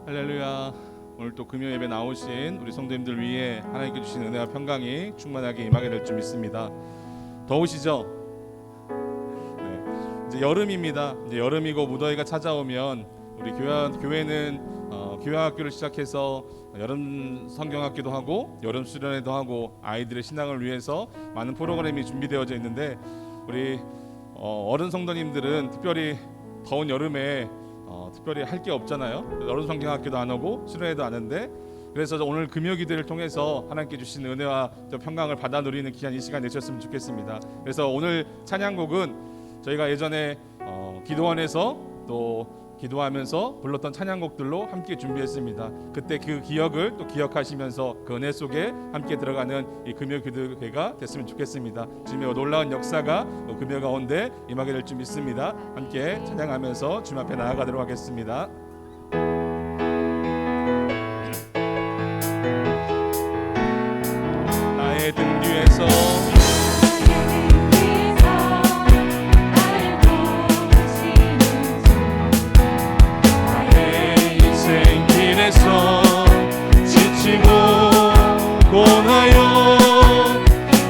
할렐루야. 오늘 또 금요 예배 나오신 우리 성도님들 위해 하나님께 주신 은혜와 평강이 충만하게 임하게 될 줄 믿습니다. 더우시죠? 네. 이제 여름입니다. 이제 여름이고 무더위가 찾아오면 우리 교회는 교회학교를 시작해서 여름 성경학교도 하고 여름 수련회도 하고 아이들의 신앙을 위해서 많은 프로그램이 준비되어져 있는데 우리 어른 성도님들은 특별히 더운 여름에 특별히 할 게 없잖아요. 여름 성경학교도 안 오고 수련회도 안 하는데, 그래서 오늘 금요 기도를 통해서 하나님께 주신 은혜와 또 평강을 받아 누리는 귀한 이 시간 되셨으면 좋겠습니다. 그래서 오늘 찬양곡은 저희가 예전에 기도원에서 또 기도하면서 불렀던 찬양곡들로 함께 준비했습니다. 그때 그 기억을 또 기억하시면서 그 은혜 속에 함께 들어가는 이 금요 기도회가 됐으면 좋겠습니다. 주님의 놀라운 역사가 금요 가운데 임하게 될 줄 믿습니다. 함께 찬양하면서 주님 앞에 나아가도록 하겠습니다. 나의 등 뒤에서 지치고 고나요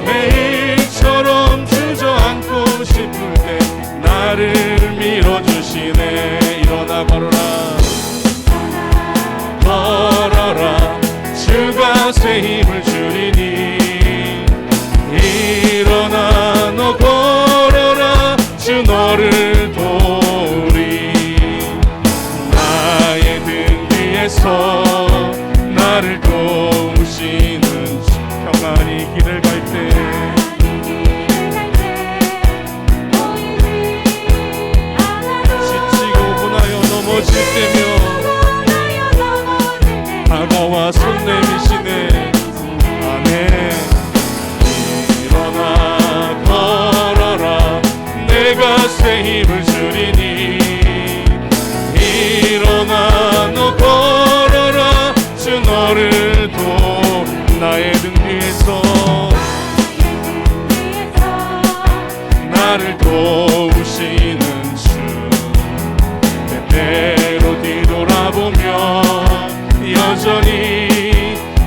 매일처럼 주저앉고 싶을 때 나를 밀어주시네. 일어나 걸어라 걸어라 주가 새 힘을 주리니. 일어나 너 걸어라 주 너를 도우리. 나의 등 뒤에서 나를 도우시는 주. 평안히 길을 갈 때 지치고 고나여 넘어질 때면 다가와 손 내미시네. 아멘. 일어나 걸어라 내가 새 힘을 주리니. 일어나 너 걸어라 주 너를 도. 나의 등 뒤에서 나를 도우시는 주. 때때로 뒤돌아보며 여전히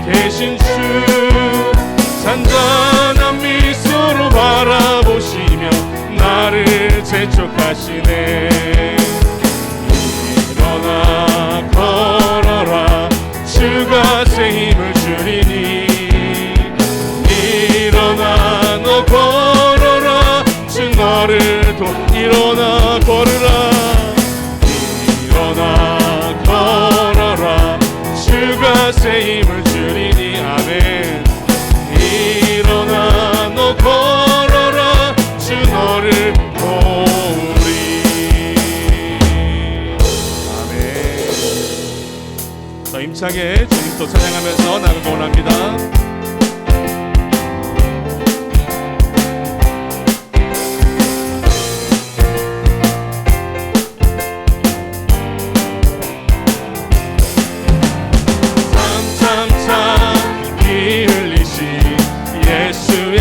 계신 주. 잔잔한 미소로 바라보시며 나를 재촉하시네. 일어나 걸어라 주가 새 힘을 주리니. 일어나 너 걸어라 주 너를 도. 일어나 걸으라 일어나 걸어라 주가 새 힘을 주리니. 아멘. 일어나 너 걸어라 주 너를 도우리. 아멘. 더 힘차게 주님 또 찬양하면서 나가고 원합니다.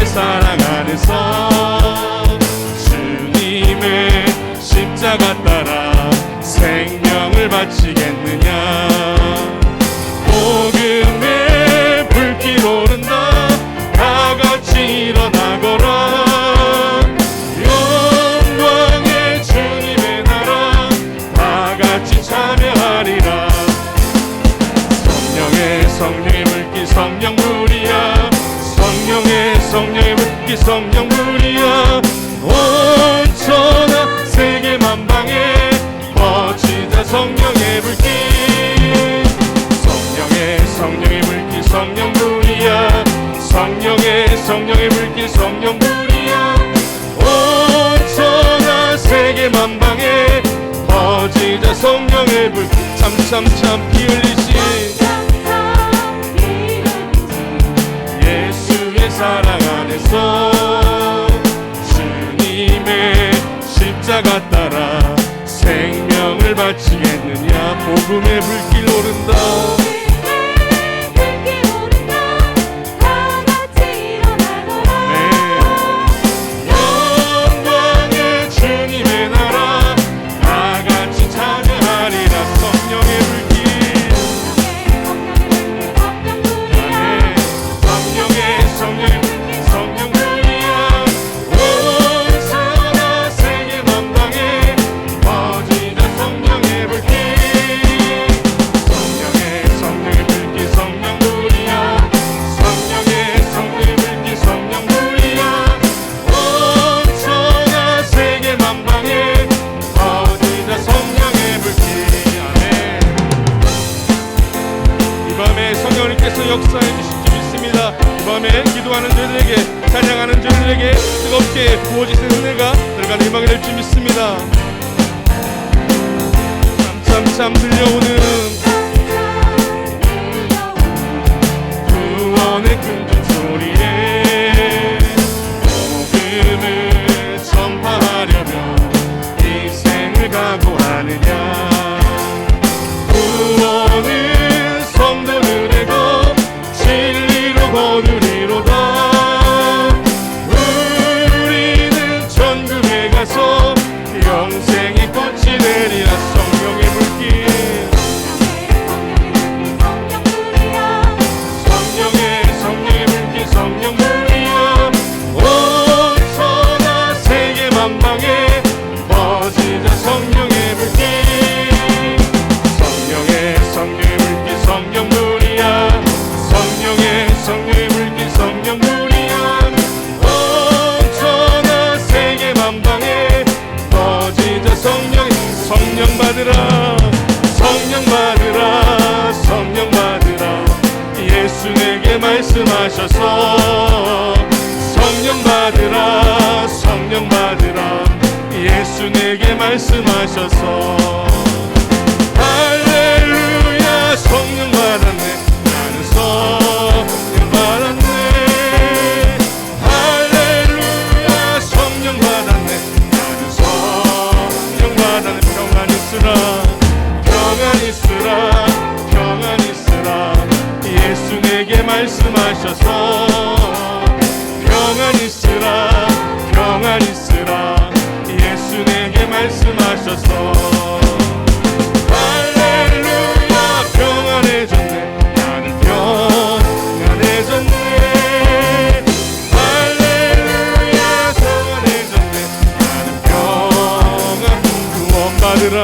사랑 안에서 주님의 십자가 따라 생명을 바치겠느냐. 복음의 불길 오른다 다 같이 일어나거라. 영광의 주님의 나라 다 같이 참여하리라. 성령의 물길 성령물이야. 성령의 물길 성령물이야. 온 천하 세계 만방에 퍼지자 성령의 불길. 성령의 물길 성령물이야. 성령의 물길 성령물이야. 온 천하 세계 만방에 퍼지자 성령의 불길. 참참참 피 흘리시 예수의 사랑 안에서 주님의 십자가 따라 생명을 바치겠느냐. 복음의 불길 오른다. 영광의 주님의 나라 다 같이 찬양하리라. 성령의 불길 하나님께서 역사해 주실 줄 믿습니다. 이 밤에 기도하는 저희들에게, 찬양하는 저희들에게 뜨겁게 부어지신 은혜가 들어가는 음악이 될 줄 믿습니다. 참참참 들려오는 구원의 큰 소리에 복음을 전파하려면 인생을 각오하느냐. 구원은 성도들에게 진리로 거두리로다. 우리는 천국에 가서 영생의 꽃이 되리라. 성령의 불길, 성령의 불길, 성령불이여. 온 천하 세계 만방에 퍼지자 성령의 불길. 성령의 불길, 성령불이야. 성령의 불길, 성령불이야. 온 천하 세계 만방에 퍼지자 성령 받으라. 성령 받으라. 성령 받으라. 예수 내게 말씀하셔서 성령 받으라. 성령 받으라. 예수 내게 말씀하셔서 할렐루야. 성령 받았네. 나는 성령 받았네. 할렐루야. 성령 받았네. 나는 성령 받았네. 평안 있으라. 평안 있으라. 평안 있으라. 예수 내게 말씀하셔서 평안 있으라. 평안 있으라. 예수 내게 말씀하셔서 할렐루야. 평안해졌네. 나는 평안해졌네. 할렐루야. 평안해졌네. 나는 평안. 구원받으라.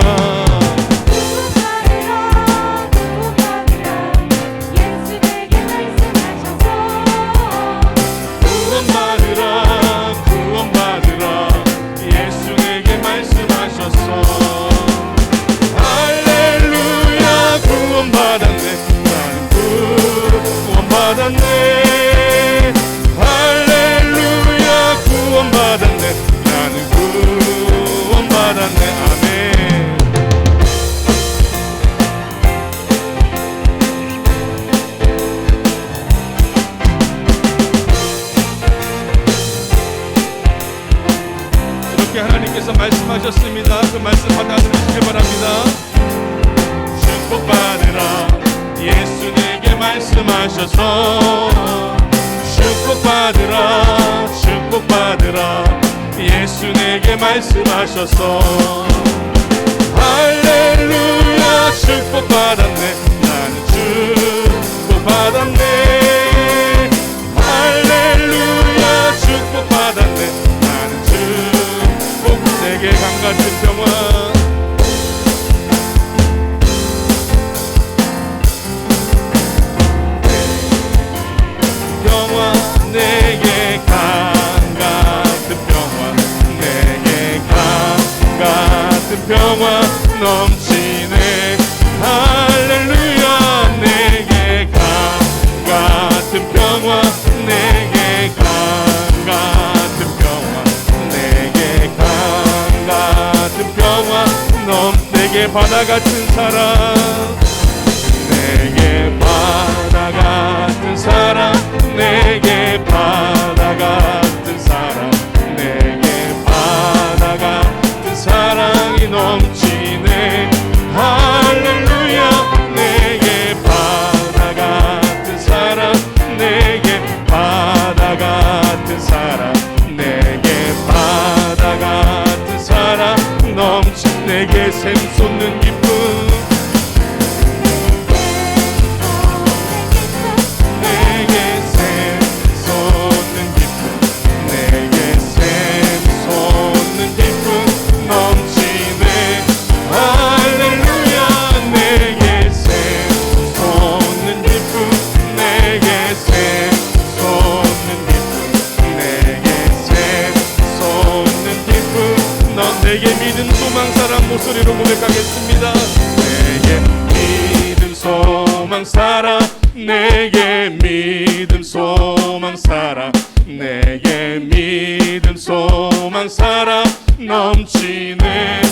하나님께서 말씀하셨습니다. 그 말씀 받아들이시길 바랍니다. 축복받으라. 예수 내게 말씀하셔서 축복받으라. 축복받으라. 예수 내게 말씀하셔서 할렐루야. 축복받았네. 나는 축복받았네. 할렐루야. 축복받았네. 내게 강같은 평화. 평화 내게 강같은 평화. 내게 강같은 평화 넘치네. 할렐루야. 내게 강같은 평화. 내게 강같은 평화. 내게 같은 평화 내게 바다 같은 사랑. 내게 바다 같은 사랑. 내게 바다 같은 사랑. 내게 바다 같은 사랑이 넘치네. 할렐루야. 내게 바다 같은 사랑. 내게 바다 같은 사랑. 내게 바다 같은 사랑 넘친. 내게 샘솟는 기쁨. 내게 샘솟는 기쁨. 내게 샘솟는 기쁨 넘치네. 할렐루야. 내게 샘솟는 기쁨. 내게 샘솟는 기쁨. 내게 샘솟는 기쁨. 넌 내게 믿음 소망 사랑 목소리로 고백하겠습니다. 내게 믿음 소망 사랑. 내게 믿음 소망 사랑 내게 믿음 소망 사랑 넘치네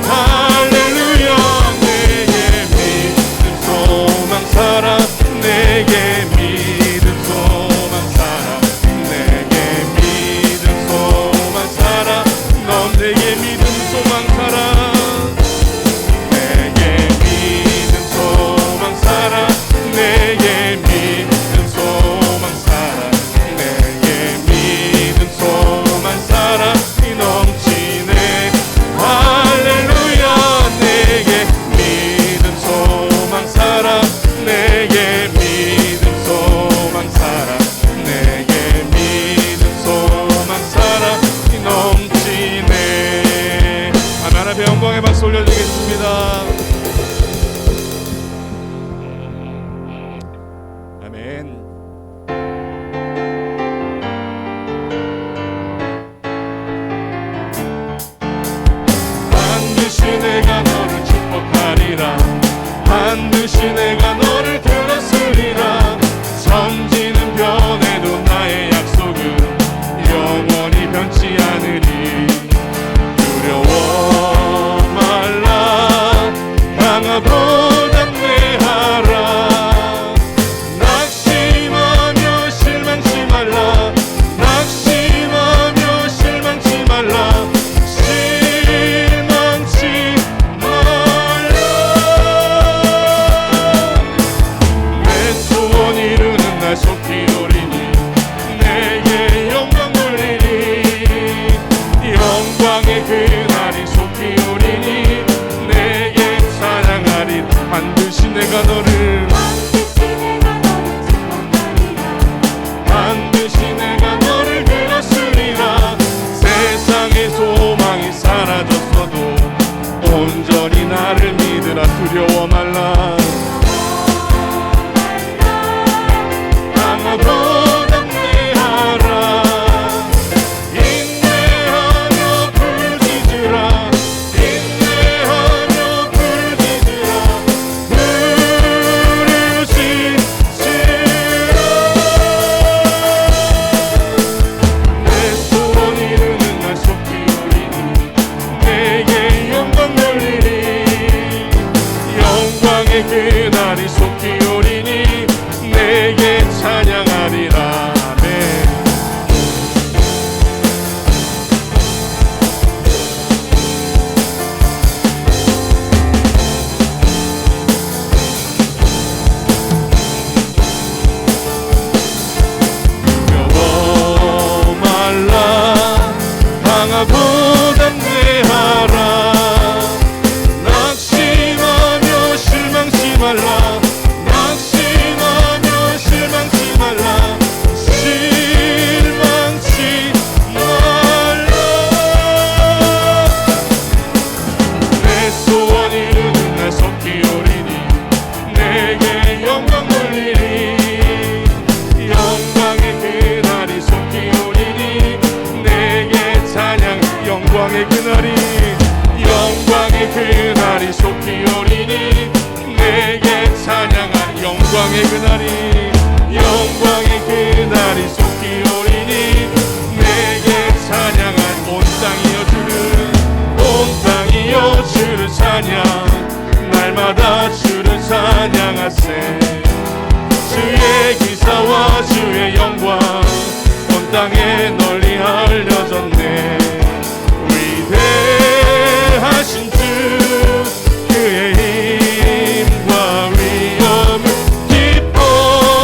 할렐루야 내게 믿음 소망 사랑 내게 믿음 소망 사랑 내게 믿음 소망 사랑 내게 믿음 소망 사랑 내게 믿음 소망 사랑 내게 믿음 소망 사랑 내게 믿음 소망 사랑 넘치네 할렐루야 내게 믿음 소망 사랑 내게 믿음 소망 사랑 내게 믿음 소망 사랑 넘치네 하나님 앞에 영광의 박수 올려드리겠습니다. 아멘. 반드시 내가 너를 축복하리라 반드시 내가 너를 들었으리라 천지는 변해도 나의 약속은 영원히 변치 않으리 두려워 말라 강하고 담대하라 낙심하며 실망치 말라 낙심하며 실망치 말라 실망치 말라 내 소원 이루는 날 속히 오리니 내게 영광 돌리니 영광의 그날이 속히 오리니 내게 찬양하리 반드시 내가 너를 반드시 내가 너를 들었으리라 세상의 소망이 사라졌어도 온전히 나를 믿으라 두려워 말라 강하고 담대하라 인내하며 부르짖으라 인내하며 부르짖으라 내 소원 이루는 날 속히 오리니 내게 영광 돌리니 영광의 그날이 속히 오리니 내게 찬양하리라 아멘. 두려워 말라 강하고 담대하라 낙심하며 실망치 말라 낙심하며 실망치 말라 실망치 말라 내 소원 이루는 날 속히 오리니 내게 영광 돌리니 영광의 그날이 속히 오리니 내게 찬양 영광의 그날이 영광의 그날이 속히 오리니 내게 찬양한 영광의 그날이 영광의 그날이 속히 오리니 내게 찬양한 온 땅이여 주를 온 땅이여 주를 찬양 날마다 주를 찬양하세 주의 기사와 주의 영광 온 땅에 널리 알려졌네 위대하신 주 그의 힘과 위엄을 기뻐하세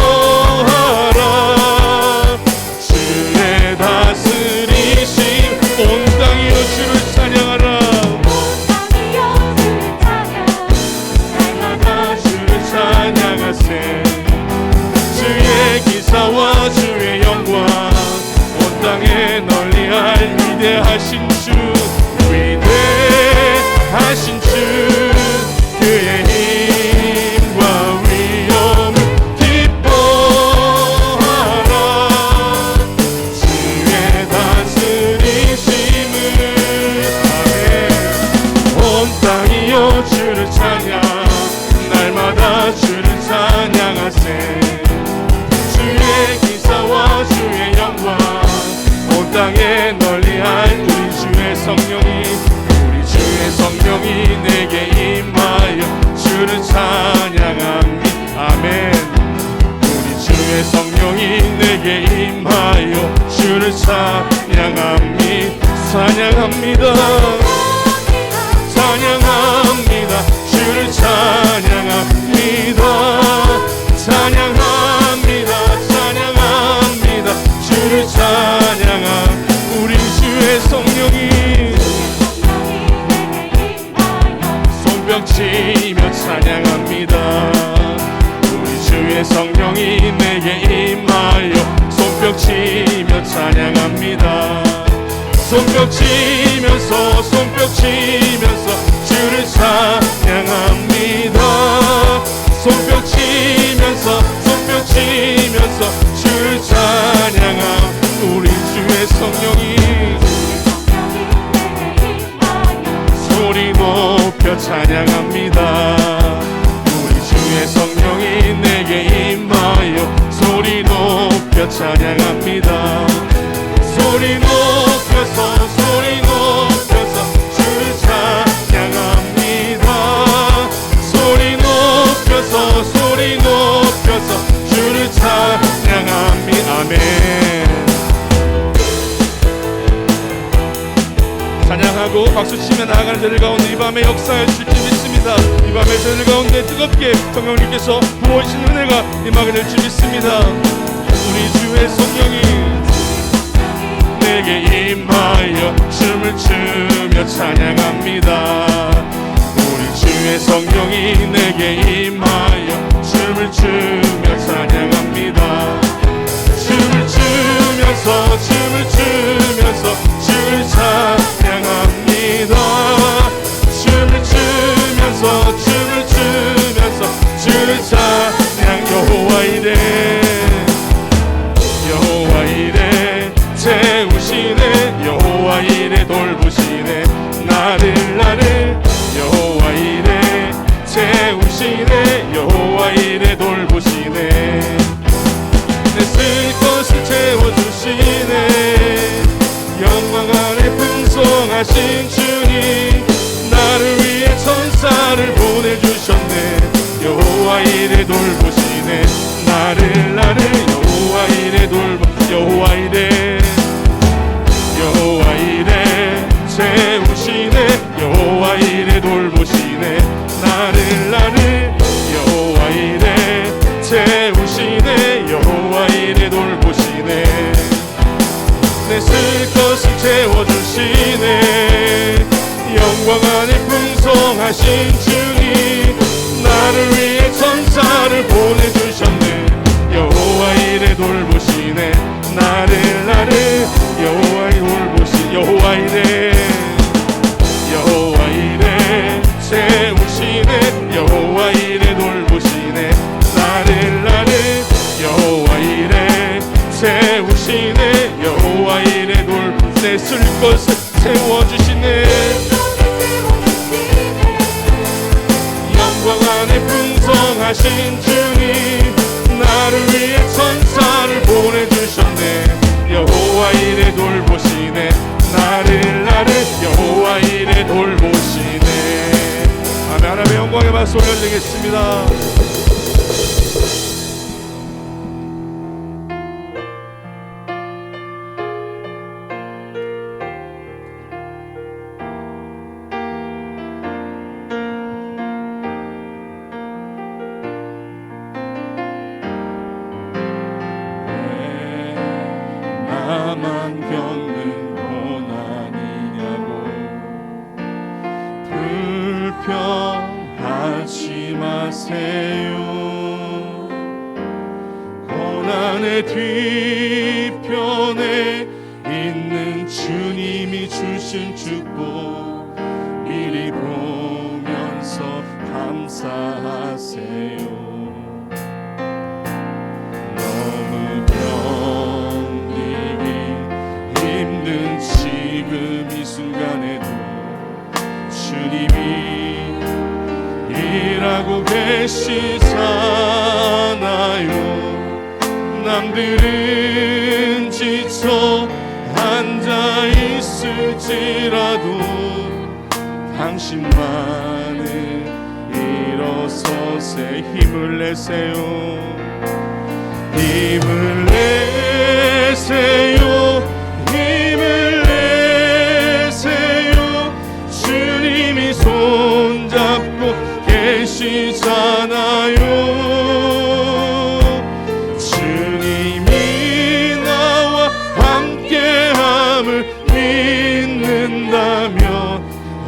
땅에 널리할 우리 주의 성령이 내게 임하여 주를 찬양합니다. 아멘. 우리 주의 성령이 내게 임하여 주를 찬양합니다. 찬양합니다. 찬양합니다. 주를 찬양합니다. 찬양합니다. 찬양합니다. 주를 찬양합니다. 우리 주의 성령이 손뼉치며 찬양합니다. 우리 주의 성령이 내게 임하여 손뼉치며 찬양합니다. 손뼉치면서 주를 찬양합니다. 손뼉치면서 주를 찬양함. 우리 주의 성령이 소리 높여 찬양합니다. 우리 주의 성령이 내게 임하여 소리 높여 찬양합니다. 소리 높여서 주를 찬양합니다. 소리 높여서 주를 찬양합니다. 아멘. 찬양하고 박수치며 나아가는 저들 가운데 이 밤에 역사할 수 있게 믿습니다. 이 밤에 저들 가운데 뜨겁게 성령님께서 부어주신 은혜가 임하게 될 줄 믿습니다. 우리 주의 성령이 내게 임하여 춤을 추며 찬양합니다. 우리 주의 성령이 내게 임하여 춤을 추며 찬양합니다. 춤을 추면서 주를 찬양합니다. 춤을 추면서 주를 찬양. 여호와 이래 채우시네. 여호와 이래 돌보시네. 나를 여호와 이래 채우시네. 여호와 이래 돌보시네. 내 쓸 것을 채워주시네. 영광 안에 풍성하신 주님, 나를 위해 천사를 보내주셨네. 여호와 이래 돌보시네. 나를 여호와 이래 여호와 이래 채우시네. 여호와 이래 돌보시네. 나를 여호와 이래 채우시네. 여호와 이래 돌보시네. 내 쓸 것을 채워주시네. 영광 안에 풍성하신 주님, 나를 위해 천사를 보내주셨네. 여호와 이래 돌보시네. 나를 여호와 이래 채우시네. 여호와 이래 돌보시네. 나를 여호와 이래 채우시네. 여호와 이래 내 쓸 것을 채워주시네. 영광 안에 풍성하신 주님, 나를 위해 천사를 보내주셨네. 여호와 이래 돌보시네. 나를 여호와 이래 돌보시네. 아멘. 하나님의 영광의 박수 올려드리겠습니다. 나만 겪는 고난이냐고 불평하지 마세요. 고난의 뒤편에 있는 주님이 주신 축복 미리 보면서 감사하세요. 지금 이 순간에도 주님이 일하고 계시잖아요. 남들은 지쳐 앉아 있을지라도 당신만은 일어서세 힘을 내세요. 힘을 내세요. 힘을 내세요. 주님이 손잡고 계시잖아요. 주님이 나와 함께함을 믿는다면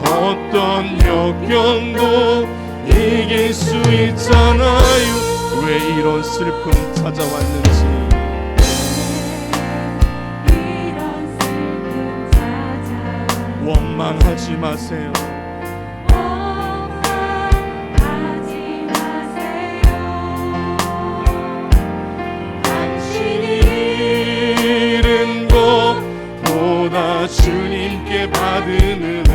어떤 역경도 이길 수 있잖아요. 왜 이런 슬픔 찾아왔는지 원망하지 마세요. 당신이 잃은 것보다 주님께 받은 은혜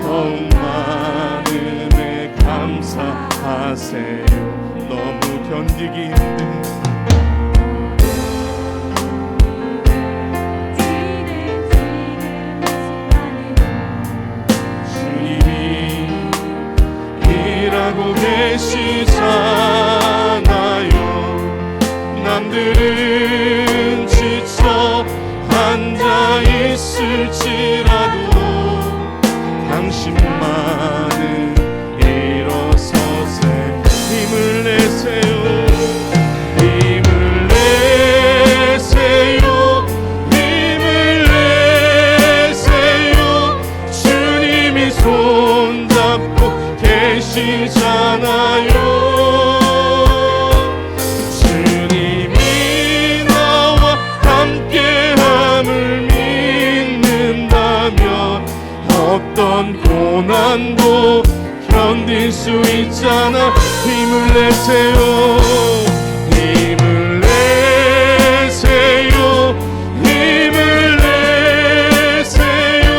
더욱 많은 은혜 감사하세요. 너무 견디기 힘든 주님이 일하고 계시잖아요. 남들은 지쳐 앉아 있을지라도 당신만은 일어서세 힘을 내세요. 힘을 내세요. 힘을 내세요. 주님이 손잡고 계시잖아요. 주님이 나와 함께함을 믿는다면 어떤 고난도 견딜 수 있잖아. 힘을 내세요. 힘을 내세요. 힘을 내세요.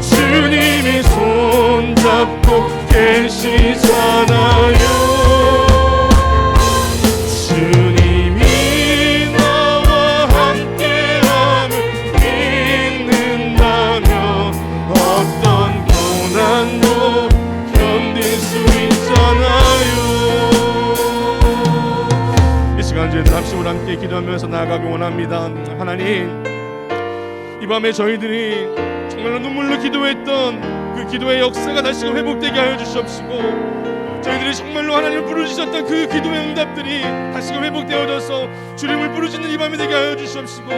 주님이 손잡고 계시잖아요. 주님이 나와 함께함을 믿는다면 어떤 고난도 견딜 수 있잖아요. 이 시간 저희들 합심으로 함께 기도하면서 나아가기 원합니다. 하나님, 이 밤에 저희들이 정말로 눈물로 기도했던 그 기도의 역사가 다시금 회복되게 하여 주시옵시고, 저희들이 정말로 하나님을 부르짖었던 그 기도의 응답들이 다시금 회복되어져서 주님을 부르짖는 이 밤이 되게 하여 주시옵시고,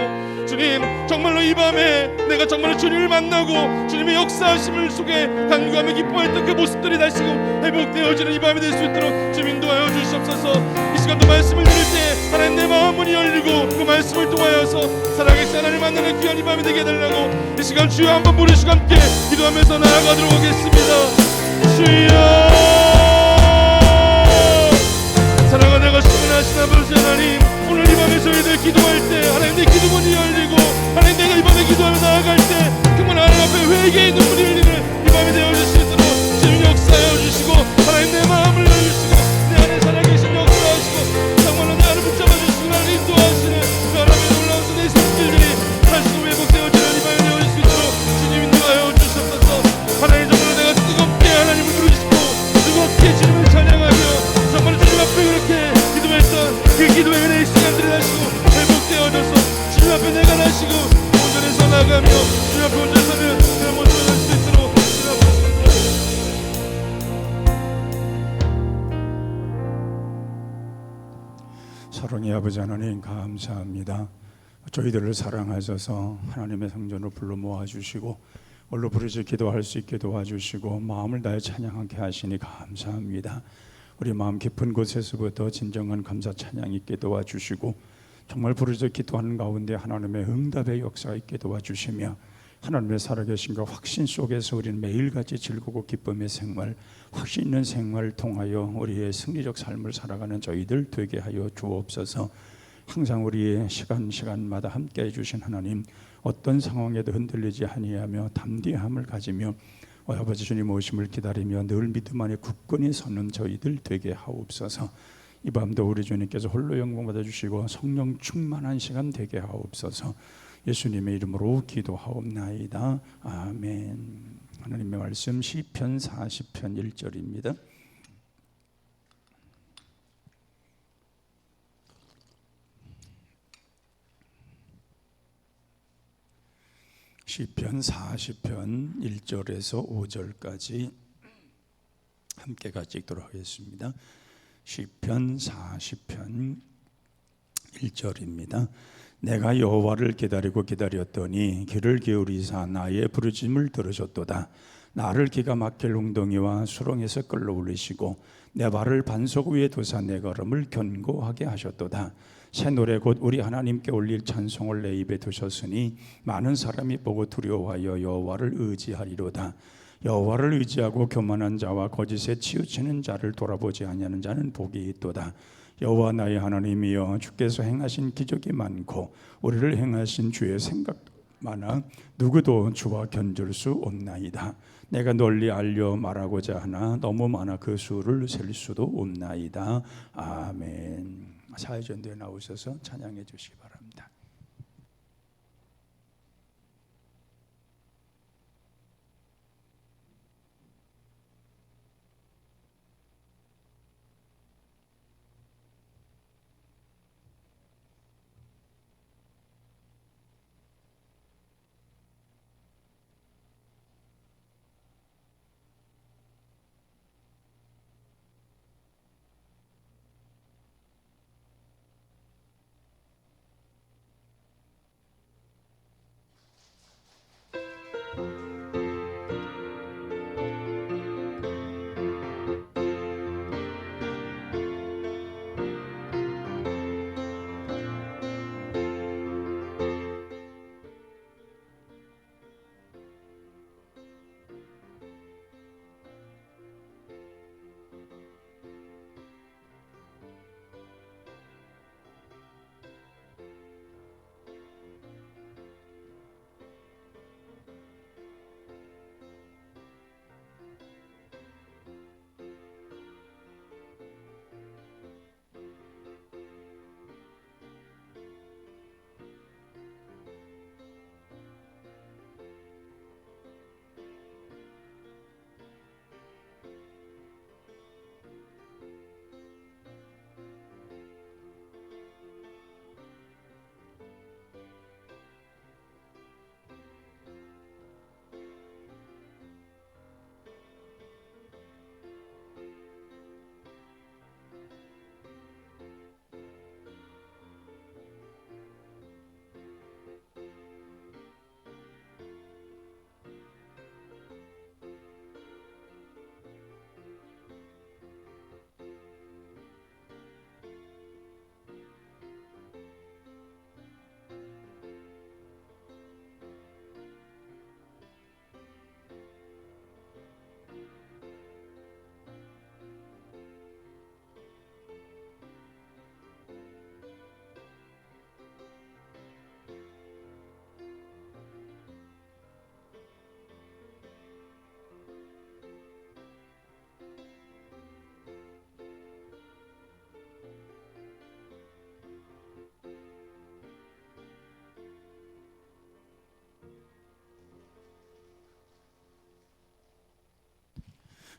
주님 정말로 이 밤에 내가 정말로 주님을 만나고 주님의 역사하심을 속에 간구하며 기뻐했던 그 모습들이 다시금 회복되어지는 이 밤이 될 수 있도록 주님 인도하여 주시옵소서. 이 시간도 말씀을 들을 때 하나님 내 마음 문이 열리고 그 말씀을 통하여서 살아계신 하나님을 만나는 귀한 이 밤이 되게 해달라고 이 시간 주여 한번 부르시고 함께 기도하면서 나아가도록 하겠습니다. 주여, 사랑하는 하신 아버지 하나님, 오늘 이 밤에 저희들 기도할 때 하나님 내 기도문이 열리고 하나님 내가 이 밤에 기도하며 나아갈 때 정말 하나님 앞에 회개의 눈물이 흘리는 이 밤이 되어줄 수 있도록 주님 역사하여 주시고 하나님 내 마음을 열주시고 내 안에 살아계신 역사하시고 정말로 내 안을 붙잡아 주시고 나를 인도하시는 그 하나님의 놀라운 내 손길들이 다시금 회복되어지는 이 밤이 되어줄 수 있도록 주님 인도하여 주셨소서. 하나님 정말로 내가 뜨겁게 하나님을 부르짖고 뜨겁게 주님을 찬양하며 정말 주님 앞에 그렇게 기도했던 그 기도의 은혜의 시간들이 다시고 회복되어져서 주님 앞에 내가 다시고 온전해서 나가며 주님 앞에 온전히 서면 내가 먼저 갈 수 있도록 주님 앞에 사랑의 아버지 하나님 감사합니다. 저희들을 사랑하셔서 하나님의 성전으로 불러 모아주시고 얼로 부르짖어 기도할 수 있게 도와주시고 마음을 다해 찬양하게 하시니 감사합니다. 우리 마음 깊은 곳에서부터 진정한 감사 찬양 있게 도와주시고 정말 부르짖어 기도하는 가운데 하나님의 응답의 역사가 있게 도와주시며 하나님의 살아계신과 확신 속에서 우리는 매일같이 즐거고 기쁨의 생활, 확신 있는 생활을 통하여 우리의 승리적 삶을 살아가는 저희들 되게 하여 주옵소서. 항상 우리의 시간마다 함께 해주신 하나님, 어떤 상황에도 흔들리지 아니하며 담대함을 가지며 아버지 주님 오심을 기다리며 늘 믿음 안에 굳건히 서는 저희들 되게 하옵소서. 이 밤도 우리 주님께서 홀로 영광 받아주시고 성령 충만한 시간 되게 하옵소서. 예수님의 이름으로 기도하옵나이다. 아멘. 하나님의 말씀 시편 40편 1절입니다. 시편 40편 1절에서 5절까지 함께 같이 읽도록 하겠습니다. 시편 40편 1절입니다. 내가 여호와를 기다리고 기다렸더니 귀를 기울이사 나의 부르짖음을 들으셨도다. 나를 기가 막힐 웅덩이와 수렁에서 끌어올리시고 내 발을 반석 위에 두사 내 걸음을 견고하게 하셨도다. 새 노래 곧 우리 하나님께 올릴 찬송을 내 입에 두셨으니 많은 사람이 보고 두려워하여 여호와를 의지하리로다. 여호와를 의지하고 교만한 자와 거짓에 치우치는 자를 돌아보지 아니하는 자는 복이 있도다. 여호와 나의 하나님이여, 주께서 행하신 기적이 많고 우리를 행하신 주의 생각도 많아 누구도 주와 견줄 수 없나이다. 내가 널리 알려 말하고자 하나 너무 많아 그 수를 셀 수도 없나이다. 아멘. 사회전도에 나오셔서 찬양해 주시기 바랍니다.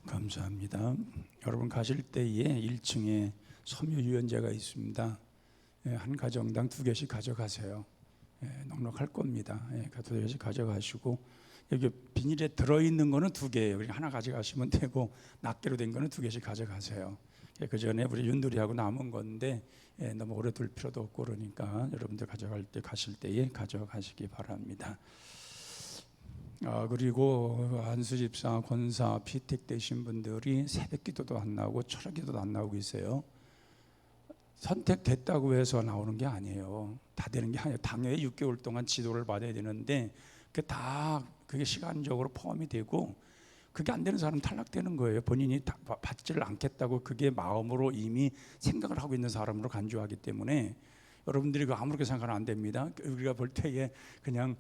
감사합니다. 여러분 가실 때에 1층에 섬유 유연제가 있습니다. 한 가정당 2개씩 가져가세요. 넉넉할 겁니다. 2개씩 가져가시고, 여기 비닐에 들어있는 거는 2개예요. 그러니까 하나 가져가시면 되고 낱개로 된 거는 2개씩 가져가세요. 그 전에 우리 윤돌이하고 남은 건데 너무 오래 둘 필요도 없고 그러니까 여러분들 가실 때에 가져가시기 바랍니다. 그리고 안수 집사, 권사, 피택 되신 분들이 새벽 기도도 안 나오고 철학 기도도 안 나오고 있어요. 선택됐다고 해서 나오는 게 아니에요. 다 되는 게 아니에요. 당연히 6개월 동안 지도를 받아야 되는데 그게 시간적으로 포함이 되고, 그게 안 되는 사람은 탈락되는 거예요. 본인이 받지를 않겠다고 그게 마음으로 이미 생각을 하고 있는 사람으로 간주하기 때문에 여러분들이 그 아무렇게 생각하면 안 됩니다. 우리가 볼 때에 그냥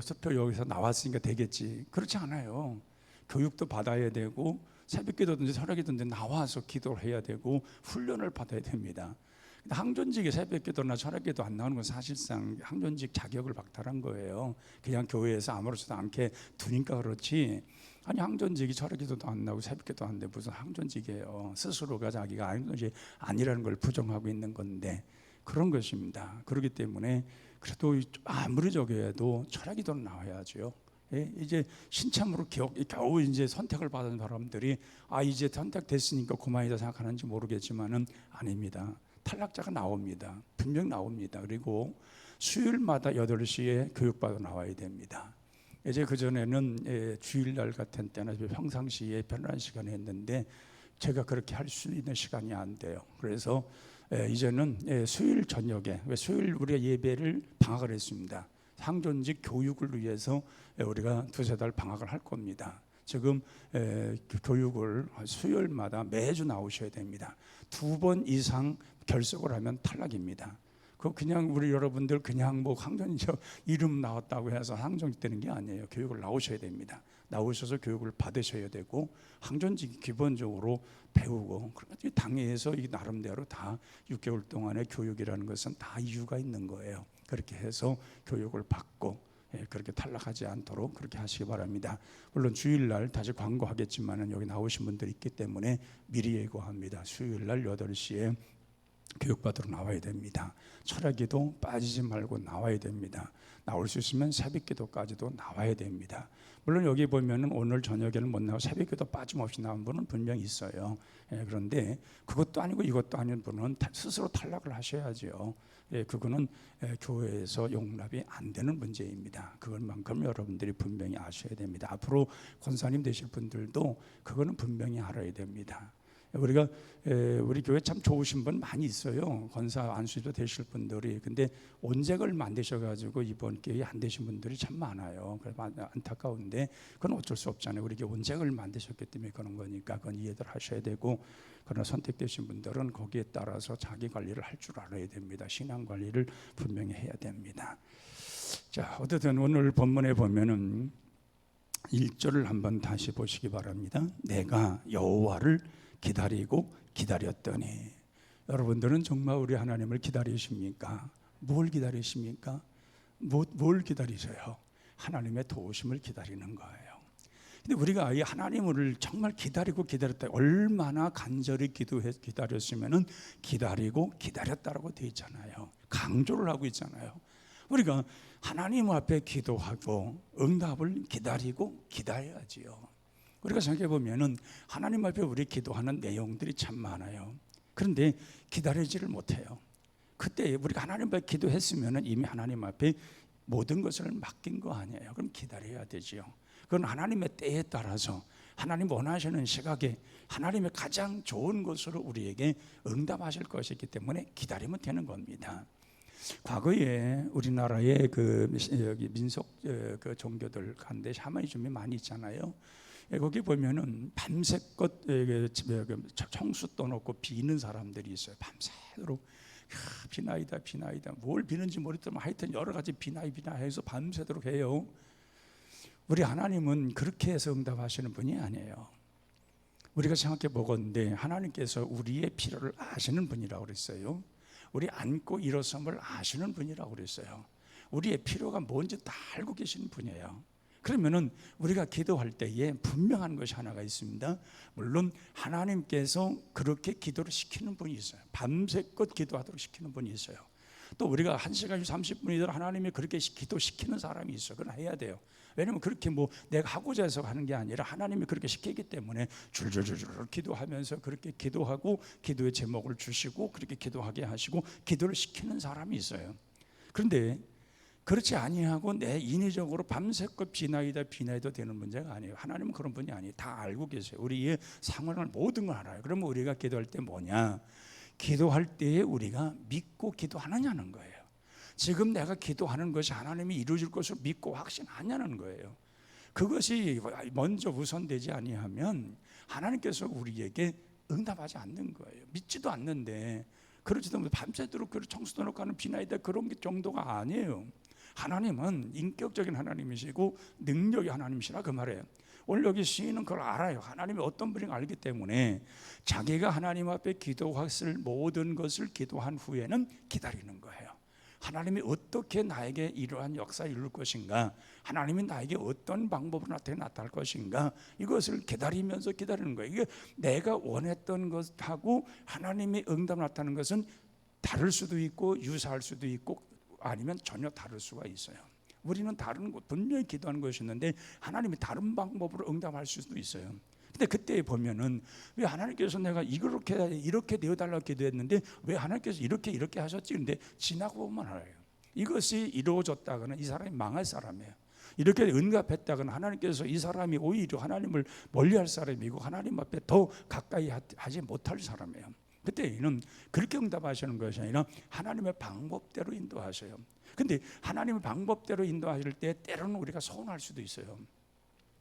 수표 여기서 나왔으니까 되겠지, 그렇지 않아요. 교육도 받아야 되고 새벽기도든지 철학기도든지 나와서 기도를 해야 되고 훈련을 받아야 됩니다. 근데 항존직에 새벽기도나 철학기도 안 나오는 건 사실상 항존직 자격을 박탈한 거예요. 그냥 교회에서 아무렇지도 않게 두니까 그렇지. 아니 항존직이 철학기도도 안 나오고 새벽기도 안 돼 무슨 항존직이에요. 스스로가 자기가 항존직이 아니라는 걸 부정하고 있는 건데 그런 것입니다. 그렇기 때문에 그래도 아무리 저기해도 철학기도는 나와야죠. 예, 이제 신참으로 겨우 이제 선택을 받은 사람들이 이제 선택됐으니까 그만이다 생각하는지 모르겠지만은 아닙니다. 탈락자가 나옵니다. 분명 나옵니다. 그리고 수요일마다 8시에 교육받아 나와야 됩니다. 이제 그전에는 주일날 같은 때나 평상시에 편안한 시간에 했는데 제가 그렇게 할 수 있는 시간이 안 돼요. 그래서 이제는 수요일 저녁에, 수요일 우리가 예배를 방학을 했습니다. 항존직 교육을 위해서 우리가 2-3달 방학을 할 겁니다. 지금 교육을 수요일마다 매주 나오셔야 됩니다. 2번 이상 결석을 하면 탈락입니다. 그냥 우리 여러분들 그냥 뭐 항존직 이름 나왔다고 해서 항존직 되는 게 아니에요. 교육을 나오셔야 됩니다. 나오셔서 교육을 받으셔야 되고 항존직 기본적으로 배우고 당회에서 이 나름대로 다 6개월 동안의 교육이라는 것은 다 이유가 있는 거예요. 그렇게 해서 교육을 받고 그렇게 탈락하지 않도록 그렇게 하시기 바랍니다. 물론 주일날 다시 광고하겠지만 여기 나오신 분들이 있기 때문에 미리 예고합니다. 수요일날 8시에 교육받으러 나와야 됩니다. 철학기도 빠지지 말고 나와야 됩니다. 나올 수 있으면 새벽기도까지도 나와야 됩니다. 물론 여기 보면은 오늘 저녁에는 못 나오고 새벽기도 빠짐없이 나온 분은 분명히 있어요. 그런데 그것도 아니고 이것도 아닌 분은 스스로 탈락을 하셔야죠. 그거는 교회에서 용납이 안 되는 문제입니다. 그것만큼 여러분들이 분명히 아셔야 됩니다. 앞으로 권사님 되실 분들도 그거는 분명히 알아야 됩니다. 우리 교회 참 좋으신 분 많이 있어요. 권사 안수도 되실 분들이. 근데 온sek을 얼마 안 되셔가지고 이번 기회에 안 되신 분들이 참 많아요. 그래서 안타까운데 그건 어쩔 수 없잖아요. 우리 교회 온sek을 얼마 안 되셨기 때문에 그런 거니까 그건 이해들 하셔야 되고, 그러나 선택되신 분들은 거기에 따라서 자기 관리를 할 줄 알아야 됩니다. 신앙 관리를 분명히 해야 됩니다. 자, 어쨌든 오늘 본문에 보면은 1절을 한번 다시 보시기 바랍니다. 내가 여호와를 기다리고 기다렸더니. 여러분들은 정말 우리 하나님을 기다리십니까? 뭘 기다리십니까? 뭘 기다리세요? 하나님의 도우심을 기다리는 거예요. 근데 우리가 이 하나님을 정말 기다리고 기다렸다, 얼마나 간절히 기다렸으면은 기다리고 기다렸다라고 되어 있잖아요. 강조를 하고 있잖아요. 우리가 하나님 앞에 기도하고 응답을 기다리고 기다려야지요. 우리가 생각해 보면은 하나님 앞에 우리 기도하는 내용들이 참 많아요. 그런데 기다리지를 못해요. 그때 우리가 하나님 앞에 기도했으면은 이미 하나님 앞에 모든 것을 맡긴 거 아니에요. 그럼 기다려야 되지요. 그건 하나님의 때에 따라서 하나님 원하시는 시각에 하나님의 가장 좋은 것으로 우리에게 응답하실 것이기 때문에 기다리면 되는 겁니다. 과거에 우리나라의 여기 민속 그 종교들 가운데 샤머니즘이 많이 있잖아요. 거기 보면은 밤새껏 청수 떠놓고 비는 사람들이 있어요. 밤새도록 비나이다 뭘 비는지 모르겠지만 하여튼 여러 가지 비나 해서 밤새도록 해요. 우리 하나님은 그렇게 해서 응답하시는 분이 아니에요. 우리가 생각해 보건대 하나님께서 우리의 필요를 아시는 분이라고 그랬어요. 우리 앉고 일어섬을 아시는 분이라고 그랬어요. 우리의 필요가 뭔지 다 알고 계시는 분이에요. 그러면은 우리가 기도할 때에 분명한 것이 하나가 있습니다. 물론 하나님께서 그렇게 기도를 시키는 분이 있어요. 밤새껏 기도하도록 시키는 분이 있어요. 또 우리가 1시간 30분이더라 하나님이 그렇게 기도시키는 사람이 있어요. 그건 해야 돼요. 왜냐하면 그렇게 뭐 내가 하고자 해서 하는 게 아니라 하나님이 그렇게 시키기 때문에 줄줄줄 기도하면서 그렇게 기도하고 기도의 제목을 주시고 그렇게 기도하게 하시고 기도를 시키는 사람이 있어요. 그런데 그렇지 아니하고 내 인위적으로 밤새껏 비나이도 되는 문제가 아니에요. 하나님은 그런 분이 아니에요. 다 알고 계세요. 우리의 상황을 모든 걸 알아요. 그러면 우리가 기도할 때 뭐냐? 기도할 때에 우리가 믿고 기도하느냐는 거예요. 지금 내가 기도하는 것이 하나님이 이루어질 것을 믿고 확신하냐는 거예요. 그것이 먼저 우선되지 아니하면 하나님께서 우리에게 응답하지 않는 거예요. 믿지도 않는데, 그러지도 못해 밤새도록 청수도 놓고 하는 비나이다 그런 정도가 아니에요. 하나님은 인격적인 하나님이시고 능력의 하나님이시라 그 말이에요. 오늘 여기 시인은 그걸 알아요. 하나님이 어떤 분인가 알기 때문에 자기가 하나님 앞에 기도했을 모든 것을 기도한 후에는 기다리는 거예요. 하나님이 어떻게 나에게 이러한 역사를 이룰 것인가, 하나님이 나에게 어떤 방법으로 나타날 것인가, 이것을 기다리면서 기다리는 거예요. 이게 내가 원했던 것하고 하나님의 응답 나타나는 것은 다를 수도 있고 유사할 수도 있고 아니면 전혀 다를 수가 있어요. 우리는 다른 것, 분명히 기도하는 것이 있는데 하나님이 다른 방법으로 응답할 수도 있어요. 근데 그때 보면은 왜 하나님께서 내가 이렇게 되어달라고 기도했는데 왜 하나님께서 이렇게 하셨지? 근데 지나고 보면 알아요. 이것이 이루어졌다거나 이 사람이 망할 사람이에요. 이렇게 응답했다거나 하나님께서 이 사람이 오히려 하나님을 멀리할 사람이고 하나님 앞에 더 가까이 하지 못할 사람이에요. 그때는 그렇게 응답하시는 것이 아니라 하나님의 방법대로 인도하세요. 근데 하나님의 방법대로 인도하실 때 때로는 우리가 서운할 수도 있어요.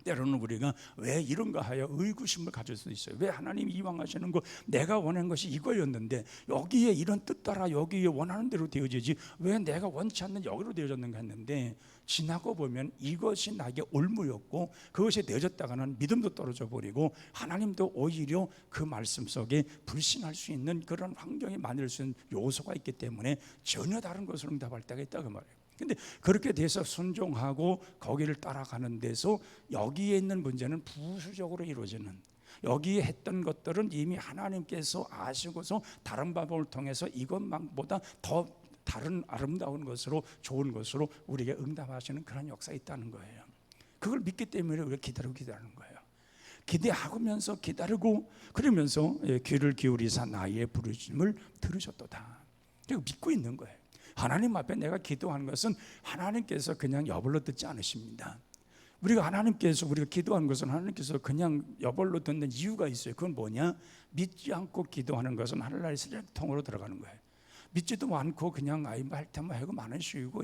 때로는 우리가 왜 이런가 하여 의구심을 가질 수도 있어요. 왜 하나님이 이왕 하시는 거, 내가 원하는 것이 이거였는데 여기에 이런 뜻 따라 여기에 원하는 대로 되어지지 왜 내가 원치 않는 여기로 되어졌는가 했는데, 지나고 보면 이것이 나에게 올무였고 그것이 되어졌다가는 믿음도 떨어져 버리고 하나님도 오히려 그 말씀 속에 불신할 수 있는 그런 환경이 만들 수 있는 요소가 있기 때문에 전혀 다른 것을 응답할 때가 있다 그 말이에요. 근데 그렇게 돼서 순종하고 거기를 따라가는 데서 여기에 있는 문제는 부수적으로 이루어지는, 여기에 했던 것들은 이미 하나님께서 아시고서 다른 방법을 통해서 이것보다 더 다른 아름다운 것으로 좋은 것으로 우리에게 응답하시는 그런 역사가 있다는 거예요. 그걸 믿기 때문에 우리가 기다리는 거예요. 기대하면서 기다리고 그러면서 귀를 기울이사 나의 부르심을 들으셨도다. 그리고 믿고 있는 거예요. 하나님 앞에 내가 기도하는 것은 하나님께서 그냥 여벌로 듣지 않으십니다. 우리가 기도하는 것은 하나님께서 그냥 여벌로 듣는 이유가 있어요. 그건 뭐냐? 믿지 않고 기도하는 것은 하늘나라의 쓰레기통으로 들어가는 거예요. 믿지도 않고 그냥 할 때만 하고 많은 쉬고